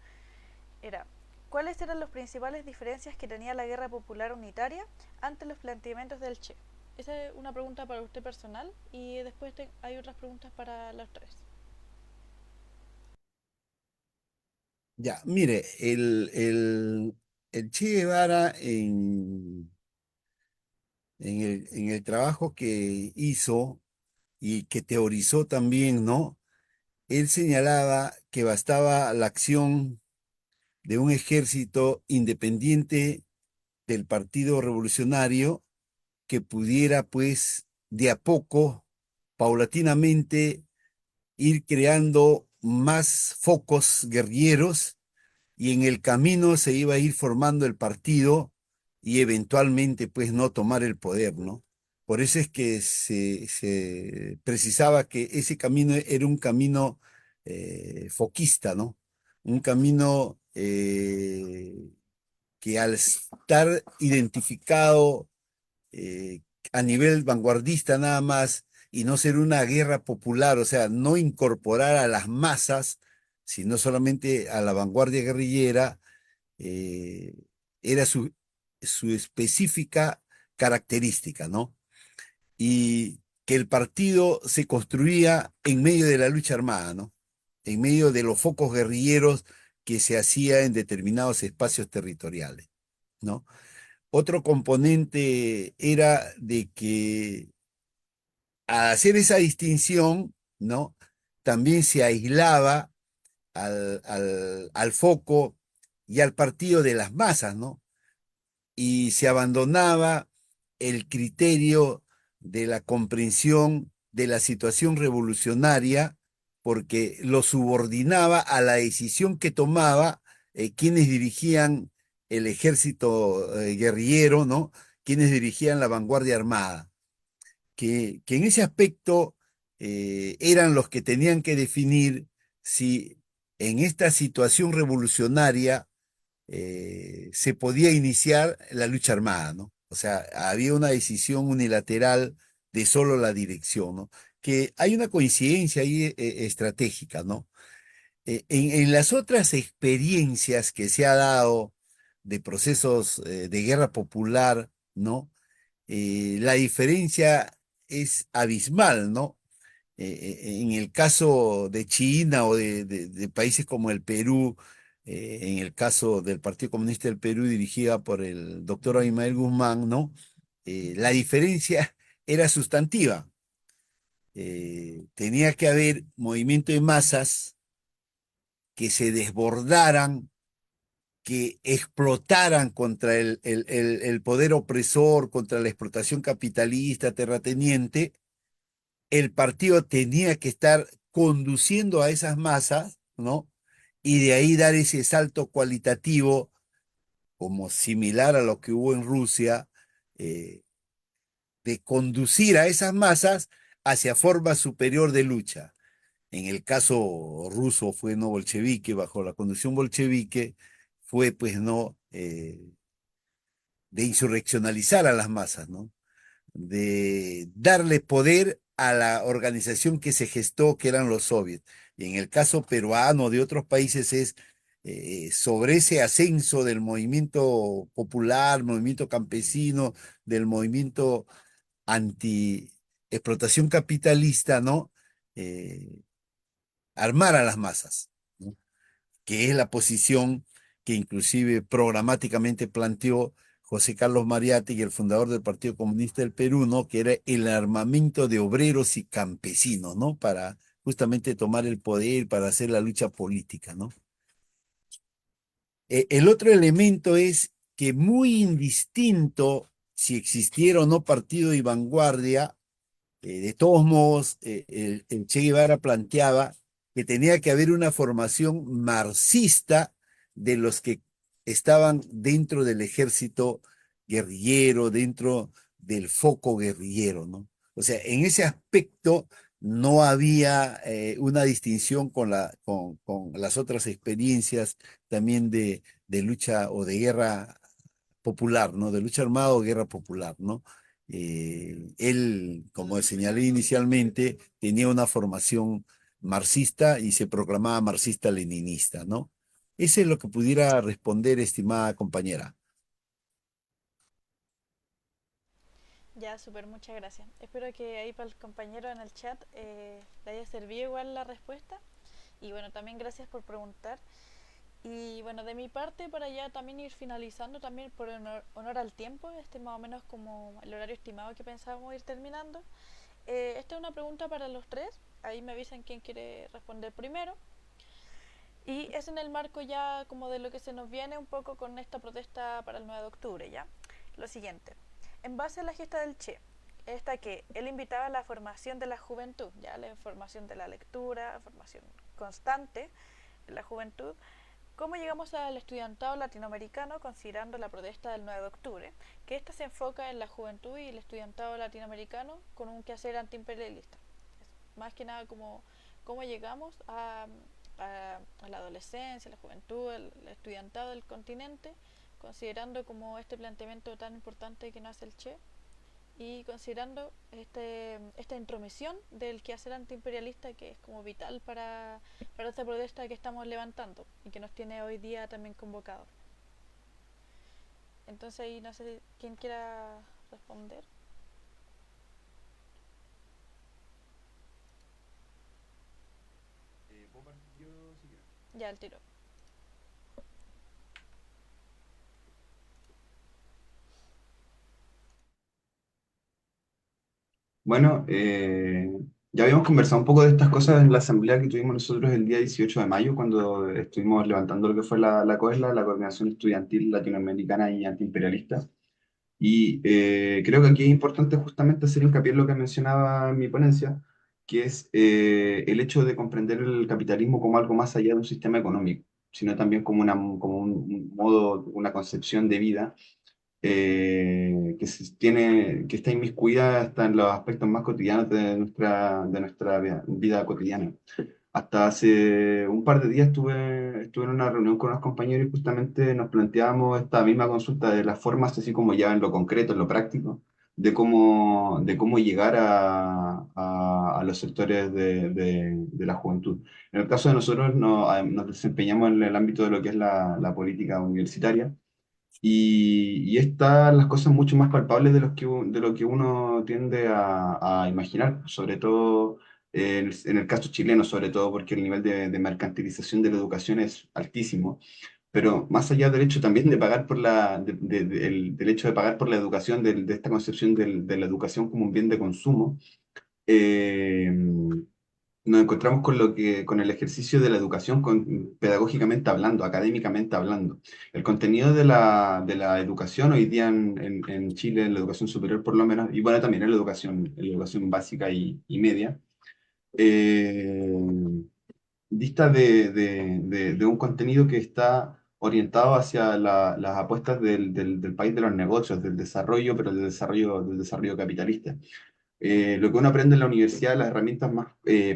Era, ¿cuáles eran las principales diferencias que tenía la Guerra Popular Unitaria ante los planteamientos del Che? Esa es una pregunta para usted personal y después hay otras preguntas para los tres. Ya, mire, el Che Guevara en el trabajo que hizo y que teorizó también, ¿no? Él señalaba que bastaba la acción de un ejército independiente del Partido Revolucionario que pudiera, pues, de a poco, paulatinamente, ir creando más focos guerrilleros y en el camino se iba a ir formando el partido y eventualmente, pues, no tomar el poder, ¿no? Por eso es que se precisaba que ese camino era un camino foquista, ¿no? Un camino que al estar identificado eh, a nivel vanguardista nada más y no ser una guerra popular, o sea, no incorporar a las masas, sino solamente a la vanguardia guerrillera, eh, era su específica característica, ¿no? Y que el partido se construía en medio de la lucha armada, ¿no? En medio de los focos guerrilleros que se hacía en determinados espacios territoriales, ¿no? Otro componente era de que al hacer esa distinción, ¿no? También se aislaba al foco y al partido de las masas, ¿no? Y se abandonaba el criterio de la comprensión de la situación revolucionaria porque lo subordinaba a la decisión que tomaba quienes dirigían el ejército guerrillero, ¿no? Quienes dirigían la vanguardia armada, que en ese aspecto eran los que tenían que definir si en esta situación revolucionaria se podía iniciar la lucha armada, ¿no? O sea, había una decisión unilateral de solo la dirección, ¿no? Que hay una coincidencia ahí estratégica, ¿no? En las otras experiencias que se ha dado de procesos de guerra popular, ¿no? La diferencia es abismal, ¿no? En el caso de China o de países como el Perú, en el caso del Partido Comunista del Perú dirigida por el doctor Abimael Guzmán, ¿no? La diferencia era sustantiva. Tenía que haber movimiento de masas que se desbordaran, que explotaran contra el poder opresor, contra la explotación capitalista, terrateniente, el partido tenía que estar conduciendo a esas masas, ¿no? Y de ahí dar ese salto cualitativo, como similar a lo que hubo en Rusia, eh, de conducir a esas masas hacia forma superior de lucha. En el caso ruso fue no bolchevique, bajo la conducción bolchevique, fue pues no de insurreccionalizar a las masas, ¿no? De darle poder a la organización que se gestó, que eran los soviets. Y en el caso peruano de otros países es sobre ese ascenso del movimiento popular, movimiento campesino, del movimiento anti-explotación capitalista, ¿no? Eh, Armar a las masas, ¿no? Que es la posición que inclusive programáticamente planteó José Carlos Mariátegui, el fundador del Partido Comunista del Perú, ¿no? Que era el armamento de obreros y campesinos, ¿no? Para justamente tomar el poder, para hacer la lucha política, ¿no? El otro elemento es que muy indistinto si existiera o no partido y vanguardia, de todos modos, el Che Guevara planteaba que tenía que haber una formación marxista de los que estaban dentro del ejército guerrillero, dentro del foco guerrillero, ¿no? O sea, en ese aspecto no había una distinción con las otras experiencias también de lucha o de guerra popular, ¿no? De lucha armada o guerra popular, ¿no? Él, como señalé inicialmente, tenía una formación marxista y se proclamaba marxista-leninista, ¿no? Ese es lo que pudiera responder, estimada compañera. Ya, súper, muchas gracias. Espero que ahí para el compañero en el chat le haya servido igual la respuesta. Y bueno, también gracias por preguntar. Y bueno, de mi parte, para ya también ir finalizando, también por honor al tiempo, este más o menos como el horario estimado que pensábamos ir terminando. Esta es una pregunta para los tres. Ahí me avisan quién quiere responder primero. Y es en el marco ya como de lo que se nos viene un poco con esta protesta para el 9 de octubre, ¿ya? Lo siguiente. En base a la gesta del Che, esta que él invitaba a la formación de la juventud, ya la formación de la lectura, formación constante de la juventud. ¿Cómo llegamos al estudiantado latinoamericano considerando la protesta del 9 de octubre? Que esta se enfoca en la juventud y el estudiantado latinoamericano con un quehacer antiimperialista. Más que nada como cómo llegamos a la adolescencia, la juventud, el estudiantado del continente, considerando como este planteamiento tan importante que nace el Che y considerando esta intromisión del quehacer antiimperialista que es como vital para esta protesta que estamos levantando y que nos tiene hoy día también convocados. Entonces ahí no sé quién quiera responder. Ya el tiro. Bueno, ya habíamos conversado un poco de estas cosas en la asamblea que tuvimos nosotros el día 18 de mayo, cuando estuvimos levantando lo que fue la COESLA, la Coordinación Estudiantil Latinoamericana y Antiimperialista. Y creo que aquí es importante justamente hacer hincapié en lo que mencionaba en mi ponencia, que es el hecho de comprender el capitalismo como algo más allá de un sistema económico, sino también como, como un modo, una concepción de vida que está inmiscuida hasta en los aspectos más cotidianos de nuestra vida cotidiana. Hasta hace un par de días estuve en una reunión con unos compañeros y justamente nos planteábamos esta misma consulta de las formas, así como ya en lo concreto, en lo práctico, de cómo llegar a los sectores de la juventud. En el caso de nosotros, nos desempeñamos en el ámbito de lo que es la política universitaria y están las cosas mucho más palpables de lo que uno tiende a imaginar, sobre todo en el caso chileno, sobre todo porque el nivel de mercantilización de la educación es altísimo. Pero más allá del hecho también de pagar por del hecho de pagar por la educación, de esta concepción de la educación como un bien de consumo, eh, nos encontramos con con el ejercicio de la educación pedagógicamente hablando, académicamente hablando. El contenido de de la educación hoy día en Chile, en la educación superior por lo menos, y bueno, también en la educación básica y media, eh, dista de un contenido que está orientado hacia las apuestas del país de los negocios, del desarrollo, pero del desarrollo capitalista. Lo que uno aprende en la universidad, las herramientas más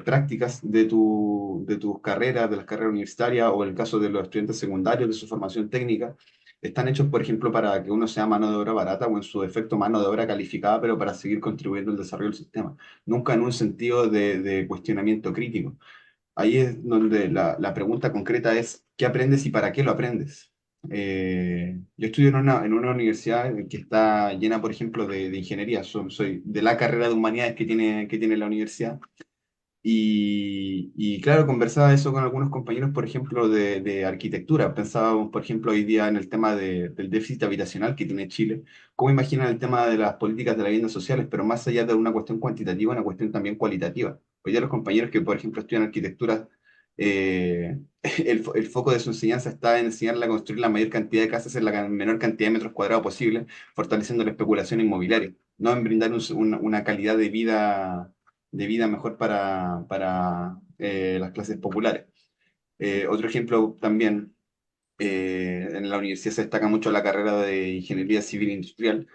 prácticas de tus carreras, de las carreras universitarias, o en el caso de los estudiantes secundarios, de su formación técnica, están hechos, por ejemplo, para que uno sea mano de obra barata o en su defecto mano de obra calificada, pero para seguir contribuyendo al desarrollo del sistema. Nunca en un sentido de cuestionamiento crítico. Ahí es donde la pregunta concreta es, ¿qué aprendes y para qué lo aprendes? Yo estudio en una universidad que está llena, por ejemplo, de ingeniería. Soy de la carrera de humanidades que tiene la universidad. Y claro, conversaba eso con algunos compañeros, por ejemplo, de arquitectura. Pensábamos, por ejemplo, hoy día en el tema del déficit habitacional que tiene Chile. ¿Cómo imaginan el tema de las políticas de las viviendas sociales? Pero más allá de una cuestión cuantitativa, una cuestión también cualitativa. Hoy día los compañeros que, por ejemplo, estudian arquitectura, el foco de su enseñanza está en enseñarle a construir la mayor cantidad de casas en la menor cantidad de metros cuadrados posible, fortaleciendo la especulación inmobiliaria, no en brindar una calidad de vida mejor para las clases populares. Otro ejemplo también, en la universidad se destaca mucho la carrera de Ingeniería Civil Industrial,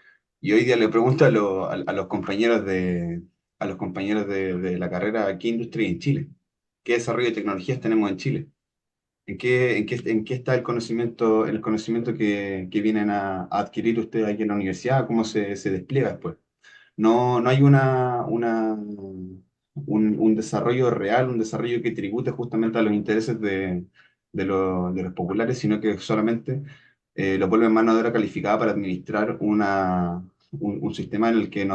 y hoy día le pregunto a los compañeros a los compañeros de la carrera, ¿qué industria hay en Chile? ¿Qué desarrollo de tecnologías tenemos en Chile? En qué está el conocimiento que vienen a adquirir ustedes aquí en la universidad? ¿Cómo se despliega después? No hay un desarrollo real, un desarrollo que tribute justamente a los intereses de los populares, sino que solamente los vuelven mano de obra calificada para administrar un sistema en el que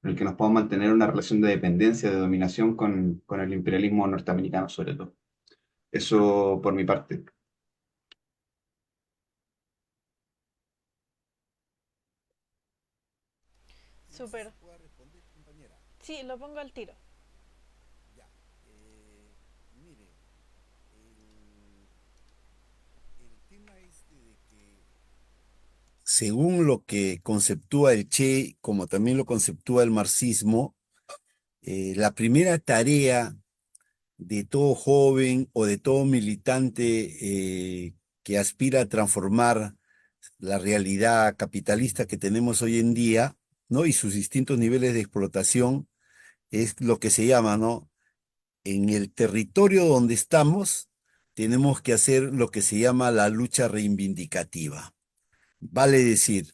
en el que nos podamos mantener una relación de dependencia, de dominación con el imperialismo norteamericano, sobre todo. Eso por mi parte. No sé Súper. si pueda responder, compañera. Sí, lo pongo al tiro. Ya. Mire, el, el tema es de que según lo que conceptúa el Che, como también lo conceptúa el marxismo, la primera tarea de todo joven o de todo militante que aspira a transformar la realidad capitalista que tenemos hoy en día, ¿no? Y sus distintos niveles de explotación, es lo que se llama, ¿no? En el territorio donde estamos, tenemos que hacer lo que se llama la lucha reivindicativa. Vale decir,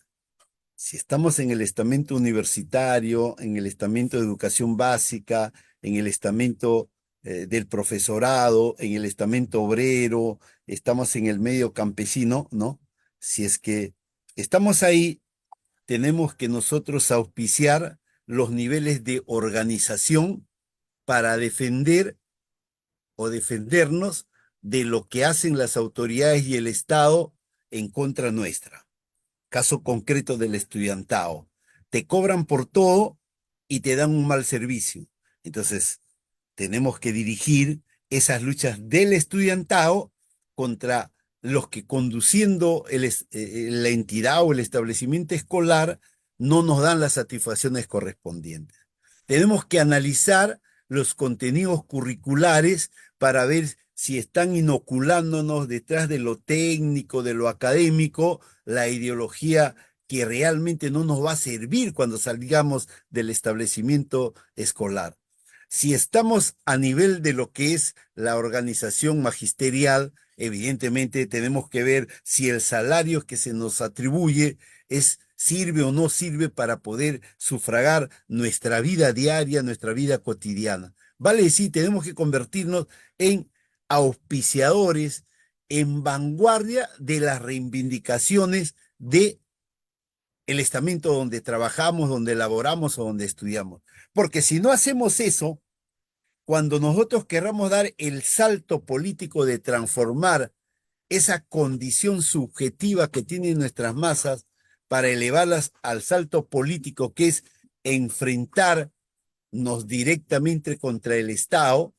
si estamos en el estamento universitario, en el estamento de educación básica, en el estamento del profesorado, en el estamento obrero, estamos en el medio campesino, ¿no? Si es que estamos ahí, tenemos que nosotros auspiciar los niveles de organización para defender o defendernos de lo que hacen las autoridades y el Estado en contra nuestra. Caso concreto del estudiantado. Te cobran por todo y te dan un mal servicio. Entonces, tenemos que dirigir esas luchas del estudiantado contra los que conduciendo la entidad o el establecimiento escolar no nos dan las satisfacciones correspondientes. Tenemos que analizar los contenidos curriculares para ver si están inoculándonos detrás de lo técnico, de lo académico, la ideología que realmente no nos va a servir cuando salgamos del establecimiento escolar. Si estamos a nivel de lo que es la organización magisterial, evidentemente tenemos que ver si el salario que se nos atribuye sirve o no sirve para poder sufragar nuestra vida diaria, nuestra vida cotidiana. Vale decir, tenemos que convertirnos en auspiciadores, en vanguardia de las reivindicaciones de el estamento donde trabajamos, donde laboramos o donde estudiamos. Porque si no hacemos eso, cuando nosotros querramos dar el salto político de transformar esa condición subjetiva que tienen nuestras masas para elevarlas al salto político que es enfrentar nos directamente contra el Estado,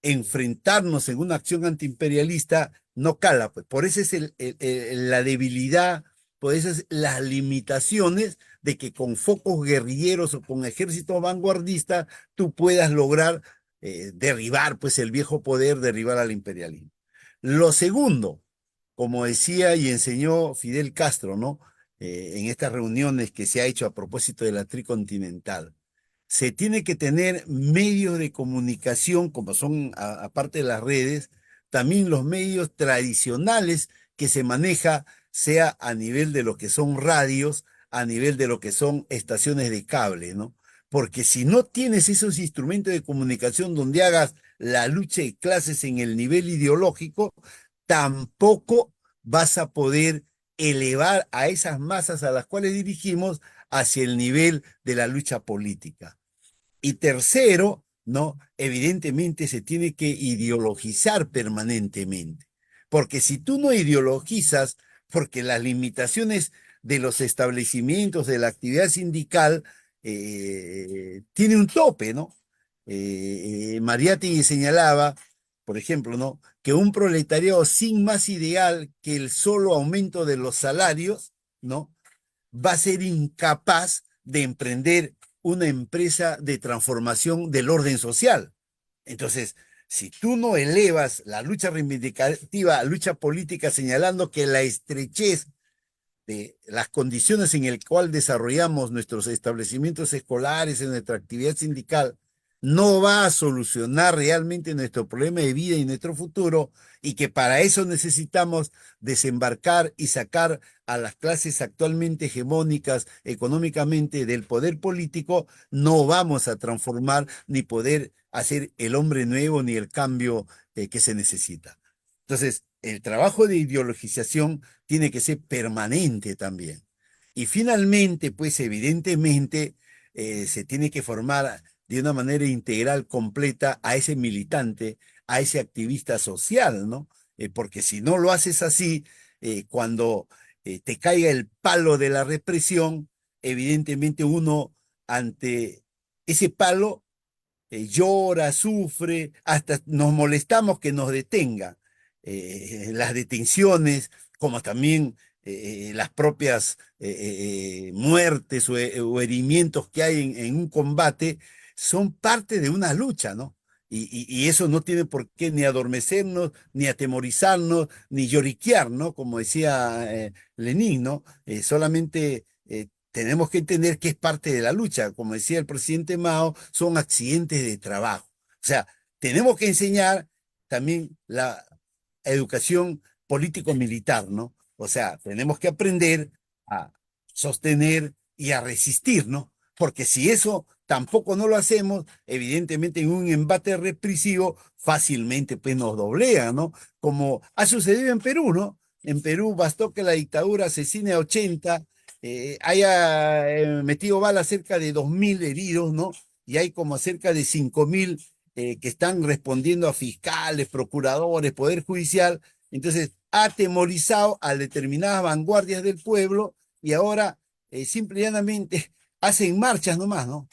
enfrentarnos en una acción antiimperialista no cala, pues. Por eso es la debilidad, por esas las limitaciones de que con focos guerrilleros o con ejércitos vanguardistas tú puedas lograr derribar pues el viejo poder, derribar al imperialismo. Lo segundo, como decía y enseñó Fidel Castro, ¿no? En estas reuniones que se ha hecho a propósito de la tricontinental, se tiene que tener medios de comunicación, como son, aparte de las redes, también los medios tradicionales que se maneja, sea a nivel de lo que son radios, a nivel de lo que son estaciones de cable, ¿no? Porque si no tienes esos instrumentos de comunicación donde hagas la lucha de clases en el nivel ideológico, tampoco vas a poder elevar a esas masas a las cuales dirigimos hacia el nivel de la lucha política. Y tercero, ¿no? Evidentemente se tiene que ideologizar permanentemente, porque si tú no ideologizas, porque las limitaciones de los establecimientos de la actividad sindical tiene un tope, ¿no? Mariátegui señalaba, por ejemplo, ¿no? Que un proletariado sin más ideal que el solo aumento de los salarios, ¿no? Va a ser incapaz de emprender una empresa de transformación del orden social. Entonces, si tú no elevas la lucha reivindicativa a lucha política señalando que la estrechez de las condiciones en el cual desarrollamos nuestros establecimientos escolares, en nuestra actividad sindical, no va a solucionar realmente nuestro problema de vida y nuestro futuro, y que para eso necesitamos desembarcar y sacar a las clases actualmente hegemónicas económicamente del poder político, no vamos a transformar ni poder hacer el hombre nuevo ni el cambio que se necesita. Entonces, el trabajo de ideologización tiene que ser permanente también. Y finalmente, pues evidentemente, se tiene que formar de una manera integral, completa, a ese militante, a ese activista social, ¿no? Porque si no lo haces así, cuando te caiga el palo de la represión, evidentemente uno ante ese palo llora, sufre, hasta nos molestamos que nos detengan. Las detenciones, como también las propias muertes o herimientos que hay en un combate, son parte de una lucha, ¿no? Y eso no tiene por qué ni adormecernos, ni atemorizarnos, ni lloriquear, ¿no? Como decía Lenin, ¿no? Solamente tenemos que entender que es parte de la lucha. Como decía el presidente Mao, son accidentes de trabajo. O sea, tenemos que enseñar también la educación político-militar, ¿no? O sea, tenemos que aprender a sostener y a resistir, ¿no? Porque si eso tampoco no lo hacemos, evidentemente en un embate represivo fácilmente pues nos doblegan, ¿no? Como ha sucedido en Perú, ¿no? En Perú bastó que la dictadura asesine a 80, haya metido bala cerca de 2.000 heridos, ¿no? Y hay como cerca de 5.000 que están respondiendo a fiscales, procuradores, poder judicial. Entonces, ha atemorizado a determinadas vanguardias del pueblo y ahora simple y llanamente hacen marchas nomás, ¿no?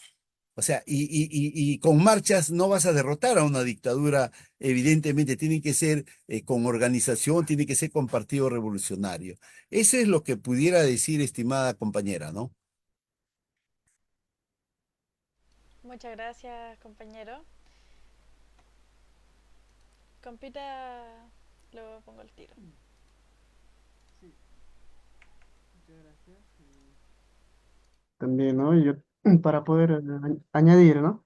O sea, y con marchas no vas a derrotar a una dictadura, evidentemente, tiene que ser con organización, tiene que ser con partido revolucionario. Eso es lo que pudiera decir, estimada compañera, ¿no? Muchas gracias, compañero. Compita, lo pongo al tiro. Sí, muchas gracias. También, ¿no? Yo, para poder añadir, ¿no?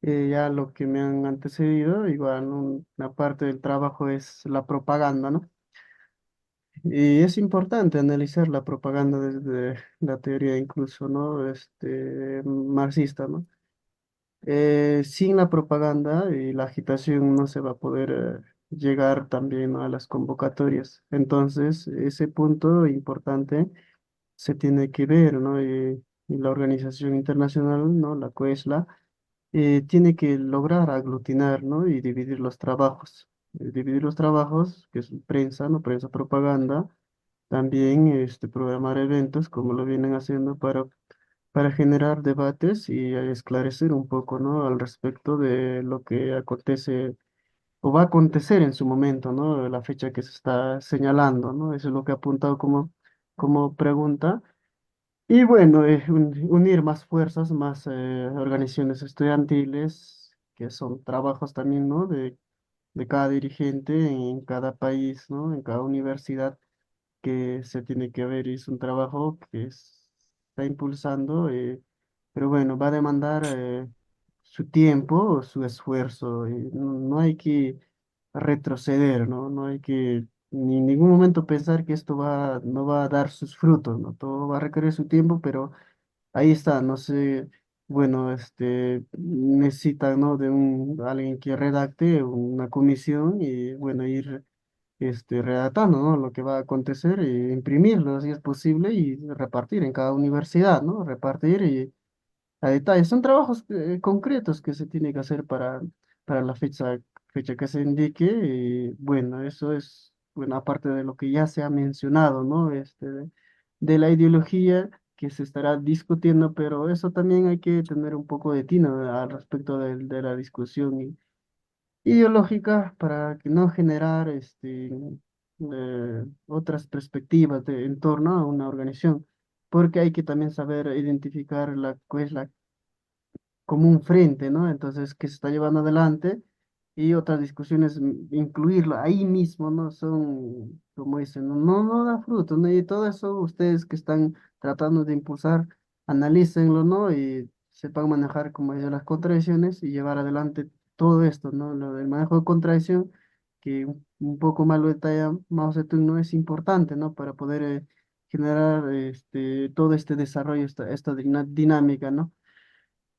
Ya lo que me han antecedido, igual una parte del trabajo es la propaganda, ¿no? Y es importante analizar la propaganda desde la teoría incluso, ¿no? Marxista, ¿no? Sin la propaganda y la agitación no se va a poder llegar también, ¿no?, a las convocatorias. Entonces, ese punto importante se tiene que ver, ¿no? Y la organización internacional, ¿no? La COESLA, tiene que lograr aglutinar, ¿no? Y dividir los trabajos. Dividir los trabajos, que es prensa, ¿no? Prensa, propaganda, también programar eventos como lo vienen haciendo para para generar debates y esclarecer un poco, ¿no? Al respecto de lo que acontece o va a acontecer en su momento, ¿no? La fecha que se está señalando, ¿no? Eso es lo que ha apuntado como pregunta. Y bueno, unir más fuerzas, más organizaciones estudiantiles, que son trabajos también, ¿no? De cada dirigente en cada país, ¿no? En cada universidad que se tiene que ver, y es un trabajo que está impulsando, pero bueno, va a demandar su tiempo, su esfuerzo, y no hay que retroceder, ¿no? No hay que ni en ningún momento pensar que esto no va a dar sus frutos, ¿no? Todo va a requerir su tiempo, pero ahí está, no sé, bueno, necesita, ¿no? De alguien que redacte una comisión y, bueno, ir redactando, ¿no? Lo que va a acontecer e imprimirlo si es posible y repartir en cada universidad, ¿no? Repartir y a detalle. Son trabajos concretos que se tiene que hacer para la fecha que se indique. Y bueno, eso es, bueno, aparte de lo que ya se ha mencionado, ¿no? De la ideología que se estará discutiendo, pero eso también hay que tener un poco de tino al respecto de la discusión ideológica para que no generar otras perspectivas en torno a una organización, porque hay que también saber identificar cuál es la como un frente, ¿no? Entonces, que se está llevando adelante y otras discusiones, incluirlo ahí mismo, ¿no? Son, como dicen, no da fruto, ¿no? Y todo eso, ustedes que están tratando de impulsar, analícenlo, ¿no? Y sepan manejar, como dicen, las contradicciones y llevar adelante todo esto, ¿no? Lo del manejo de contradicción, que un poco más lo detalla Mao Zedong, ¿no? Es importante, ¿no? Para poder generar todo este desarrollo, esta dinámica, ¿no?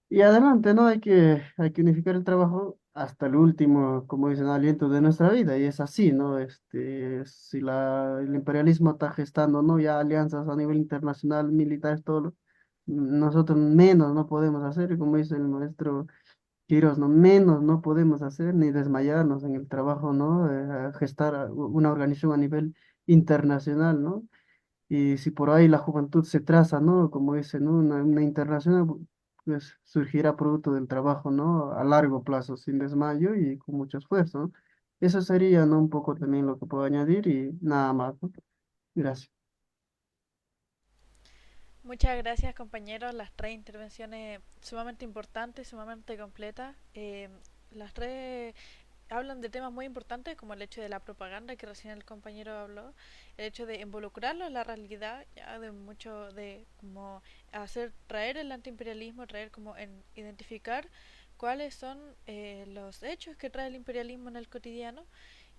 Y adelante, ¿no? Hay que unificar el trabajo hasta el último, como dicen, aliento de nuestra vida. Y es así, ¿no? Si el imperialismo está gestando, ¿no? Ya alianzas a nivel internacional, militares, todo nosotros menos no podemos hacer. Y como dice el maestro Quiroz, ¿no? Menos no podemos hacer ni desmayarnos en el trabajo, ¿no? A gestar una organización a nivel internacional, ¿no? Y si por ahí la juventud se traza, ¿no? Como dicen, ¿no? Una internacional, pues surgirá producto del trabajo, ¿no? A largo plazo, sin desmayo y con mucho esfuerzo, ¿no? Eso sería, ¿no? Un poco también lo que puedo añadir y nada más, ¿no? Gracias. Muchas gracias, compañeros. Las tres intervenciones sumamente importantes, sumamente completas. Las tres hablan de temas muy importantes como el hecho de la propaganda que recién el compañero habló, el hecho de involucrarlo en la realidad, ya de mucho de como hacer traer el antiimperialismo, traer como en identificar cuáles son los hechos que trae el imperialismo en el cotidiano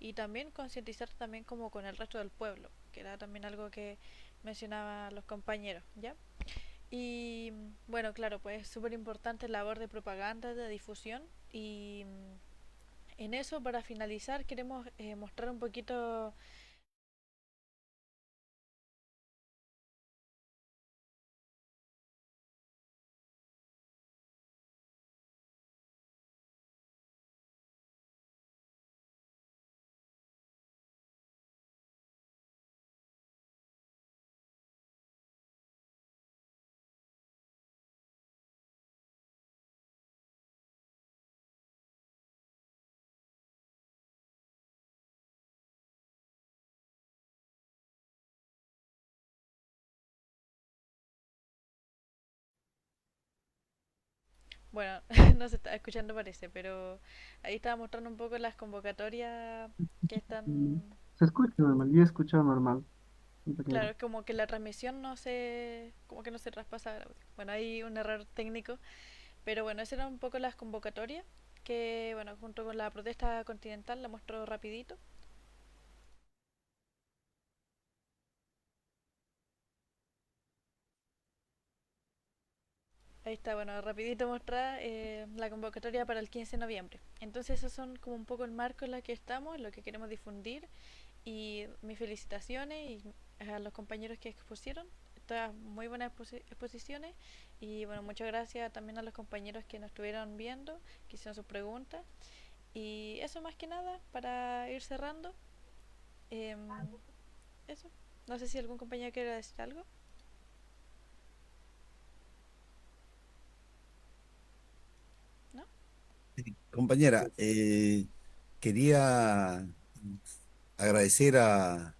y también concientizar también como con el resto del pueblo, que era también algo que mencionaban los compañeros, ¿ya? Y bueno, claro, pues es súper importante la labor de propaganda, de difusión y en eso, para finalizar, queremos mostrar un poquito. Bueno, no se está escuchando parece, pero ahí estaba mostrando un poco las convocatorias que Mm, están. Se escucha normal, yo he escuchado normal, compañero. Claro, como que la transmisión no se. Como que no se traspasa el audio. Bueno, hay un error técnico, pero bueno, esas eran un poco las convocatorias que, bueno, junto con la protesta continental la muestro rapidito. Ahí está, bueno, rapidito mostrar la convocatoria para el 15 de noviembre. Entonces esos son como un poco el marco en el que estamos, lo que queremos difundir y mis felicitaciones y a los compañeros que expusieron. Todas muy buenas exposiciones y bueno, muchas gracias también a los compañeros que nos estuvieron viendo, que hicieron sus preguntas y eso más que nada para ir cerrando. Eh, eso. No sé si algún compañero quiere decir algo. Compañera, quería agradecer a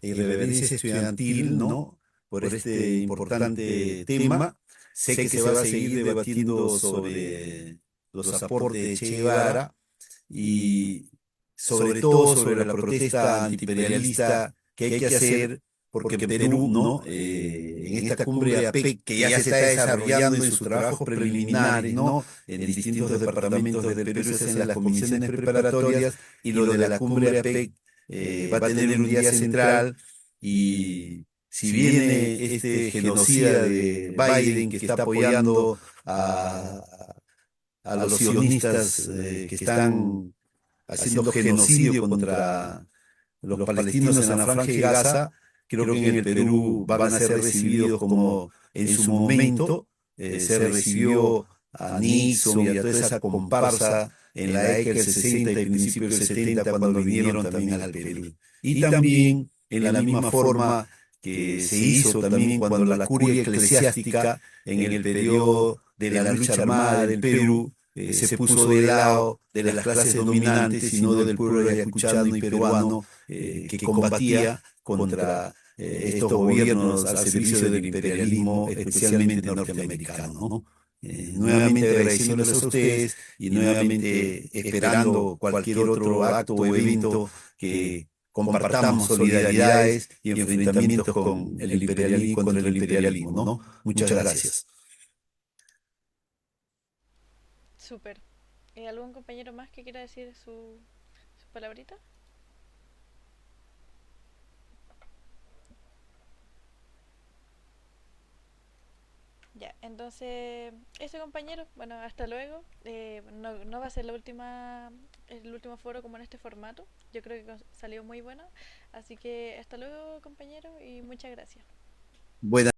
Irreverencia Estudiantil, ¿no? Por este importante tema. Sé que se va a seguir debatiendo sobre los aportes de Che Guevara y sobre todo sobre la protesta antiimperialista que hay que hacer, porque en Perú, ¿no? En esta cumbre APEC que ya se está desarrollando en sus trabajos preliminares, ¿no? En distintos departamentos del Perú se hacen las comisiones preparatorias y lo de la cumbre APEC va a tener un día central y si viene este genocida de Biden que está apoyando a los sionistas que están haciendo genocidio contra los palestinos en la Franja de Gaza, creo que en el Perú van a ser recibidos como en su momento se recibió a Nixon y a toda esa comparsa en la década del 60 y principios del 70 cuando vinieron también al Perú. Y también en la misma forma que se hizo también cuando la curia eclesiástica en el periodo de la lucha armada del Perú se puso del lado de las clases dominantes y no del pueblo ayacuchano y peruano que combatía contra estos gobiernos al servicio del imperialismo, especialmente norteamericano, ¿no? Nuevamente agradeciéndoles a ustedes y nuevamente esperando cualquier otro acto o evento que compartamos solidaridades y enfrentamientos con el imperialismo, contra el imperialismo, ¿no? Muchas gracias. Súper. ¿Algún compañero más que quiera decir su palabrita? Ya, entonces, eso compañero, bueno, hasta luego. No va a ser el último foro como en este formato. Yo creo que salió muy bueno. Así que hasta luego compañero y muchas gracias. Buenas